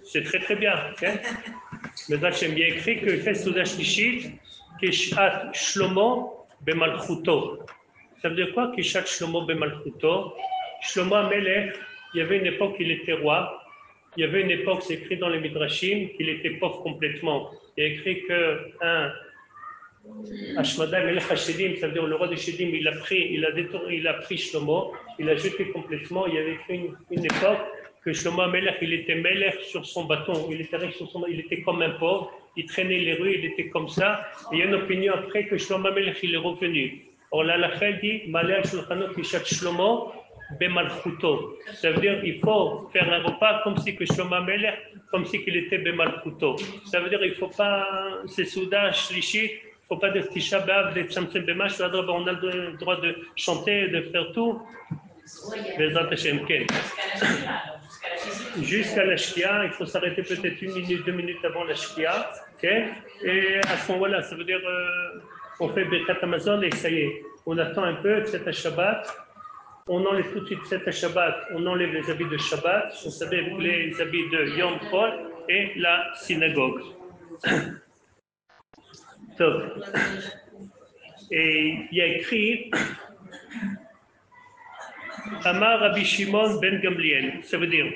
C'est très très bien. Mais là, j'aime bien écrit qu'il fait Souda Shlishi, Kishat Shlomo Bemalchuto. Ça veut dire quoi, Kishat Shlomo Bemalchuto? Shlomo Amelech, il y avait une époque où il était roi. Il y avait une époque, c'est écrit dans les Midrashim, qu'il était pauvre complètement. Il y a écrit qu'un Ashmada Melech HaShedim, ça veut dire le roi de Shedim, il a pris Shlomo, il a jeté complètement. Il y avait écrit une époque que Shlomo Melech, il était Melech sur son bâton, il était riche sur son bâton, il était comme un pauvre, il traînait les rues, il était comme ça. Et il y a une opinion après que Shlomo Melech, il est revenu. Or là, la Chel dit, Malé al-Shulchanot Kishat Shlomo, Bemalchuto. Ça veut dire qu'il faut faire un repas comme si que Shlomo Amelech, comme si qu'il était Bemalchuto. Ça veut dire qu'il ne faut pas, c'est Souda, Shlishi, il ne faut pas de Tisha B'Av, de Tzamtzem B'Mash, on a le droit de chanter, de faire tout. Bezrat Hashem, Ken. Jusqu'à la Shkia, il faut s'arrêter peut-être 1 minute, 2 minutes avant la Shkia. Okay? Et à ce moment-là, ça veut dire on fait Birkat Amazon et ça y est. On attend un peu, c'est Shabbat. On enlève tout de suite cette Shabbat, on enlève les habits de Shabbat, vous savez, les habits de Yom Kol et la synagogue. Top. Et il y a écrit Amar Rabbi Shimon ben Gamliel, ça veut dire.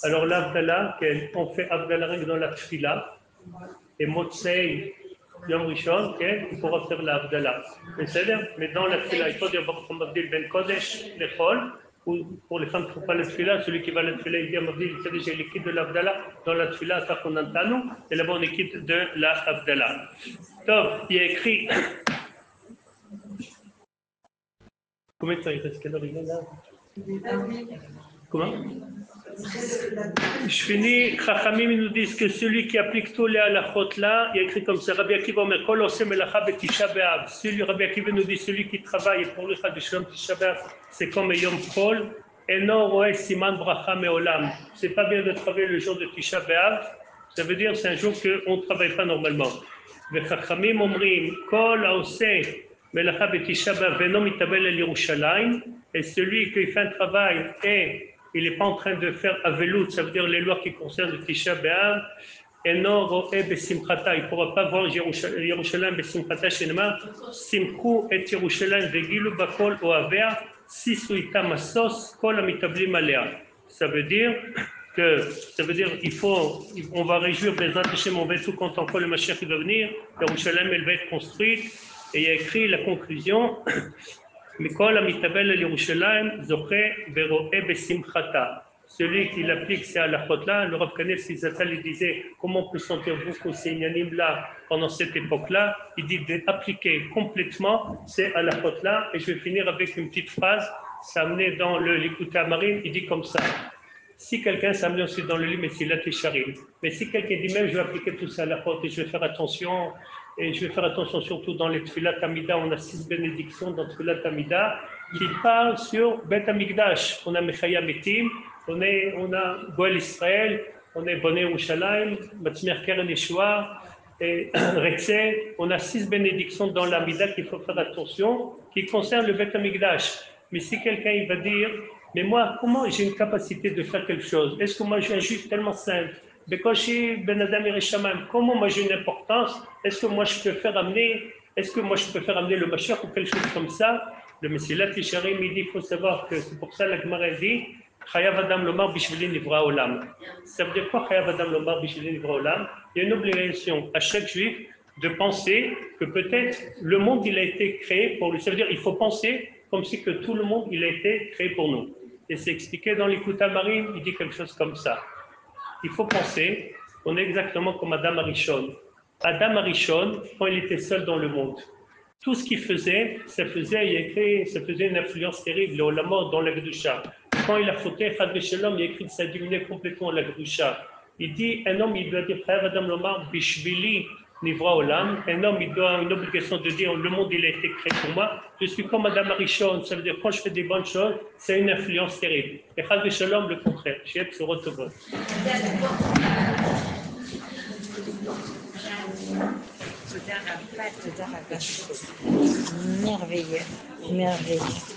Alors l'Avdallah, on fait Avdallah dans la Tfila, et Motsei, Yom Rishon, il pourra faire l'Avdallah. Mais dans la Tfila, il faut dire Abdil ben Kodesh, l'école, ou pour les femmes qui ne font pas la Tfila, celui qui va à la Tfila, il dit Abdil, il sait déjà l'équipe de l'Avdallah, dans la Tfila, ça qu'on entend nous, et là-bas on équipe de l'Avdallah. Donc, il y a écrit. Combien de temps il reste? Quelle heure il est là? Comment? Je finis. Chachamim nous disent que celui qui applique tous les halachot là, il y a écrit comme ça. Rabbi Akiva Omer Kol Oseh Melacha B'Tisha B'Av. Rabbi Akiva nous dit celui qui travaille pour le Chag Shalom Tisha B'Av, c'est comme Yom Kol. Eno Roeh Siman Bracha Meolam. C'est pas bien de travailler le jour de Tisha B'Av. Ça veut dire c'est un jour qu'on ne travaille pas normalement. Chachamim Omrim Kol Oseh Melacha B'Tisha B'Av Veno Mitabel El Yerushalayim. Et celui qui fait un travail et il n'est pas en train de faire avelout, ça veut dire les lois qui concernent le Tisha B'Av. Eno ro'eh besimchata, il ne pourra pas voir Yerushalayim besimchata shenema. Simchu et Yerushalayim vegilu bakol oavea, sisu itam asos kol amitablim alea. Ça veut dire il faut, on va réjouir Bezrat Hashem, on va être tout content quand le Mashiach va venir. Yerushalayim elle va être construite et il y a écrit la conclusion. Mikol amitabel el Yerushalayim zoche vero'eh besimchata. Celui qui l'applique ces halachot-là, le Rav Kanel Sizatal, il disait comment on peut sentir beaucoup ces inyanim-là pendant cette époque-là. Il dit d'appliquer complètement ces halachot-là. Et je vais finir avec une petite phrase. Ça amené dans le Likutei Amarim. Il dit comme ça. Si quelqu'un s'amène aussi dans le livre, mais c'est la Tisharim. Mais si quelqu'un dit même je vais appliquer tout ça à la faute et je vais faire attention, et je vais faire attention surtout dans les Tfilat Amida, on a 6 bénédictions dans Tfilat Amida qui parlent sur Bet Amigdash. On a Mechaya Metim, on a Goel Israël, on a Boné Yerushalayim, Matzmer Keren Yeshua, et Retzeh. On a 6 bénédictions dans l'Amida qu'il faut faire attention, qui concernent le Bet Amigdash. Mais si quelqu'un il va dire mais moi, comment j'ai une capacité de faire quelque chose? Est-ce que moi j'ai un juif tellement simple? Comment moi j'ai une importance? Est-ce que moi je peux faire amener le Mashiach ou quelque chose comme ça? Le Messilat Tisharim il dit il faut savoir que c'est pour ça la Gemara dit Chayav Adam Lomar Bishvili Nivra Olam. Ça veut dire quoi Chayav Adam Lomar Bishvili Nivra Olam? Il y a une obligation à chaque juif de penser que peut-être le monde il a été créé pour lui. Ça veut dire il faut penser comme si que tout le monde il a été créé pour nous. Et c'est expliqué dans l'Ikutei Amarim, il dit quelque chose comme ça. Il faut penser, on est exactement comme Adam Arishon. Adam Arishon, quand il était seul dans le monde, tout ce qu'il faisait, ça faisait une influence terrible au Olamot dans la Gdusha. Quand il a fauté, Chad Veshalom, il a écrit que ça diminuait complètement la Gdusha. Il dit, un homme, il doit dire, Frère Adam Lomar, Bishvili, Nivra Olam. Un homme, il doit une obligation de dire le monde, il a été créé pour moi. Je suis comme Madame Arishon, ça veut dire quand je fais des bonnes choses, c'est une influence terrible. Et Chaz Shalom, le contraire. Chez se retrouve. Merveilleux, merveilleux.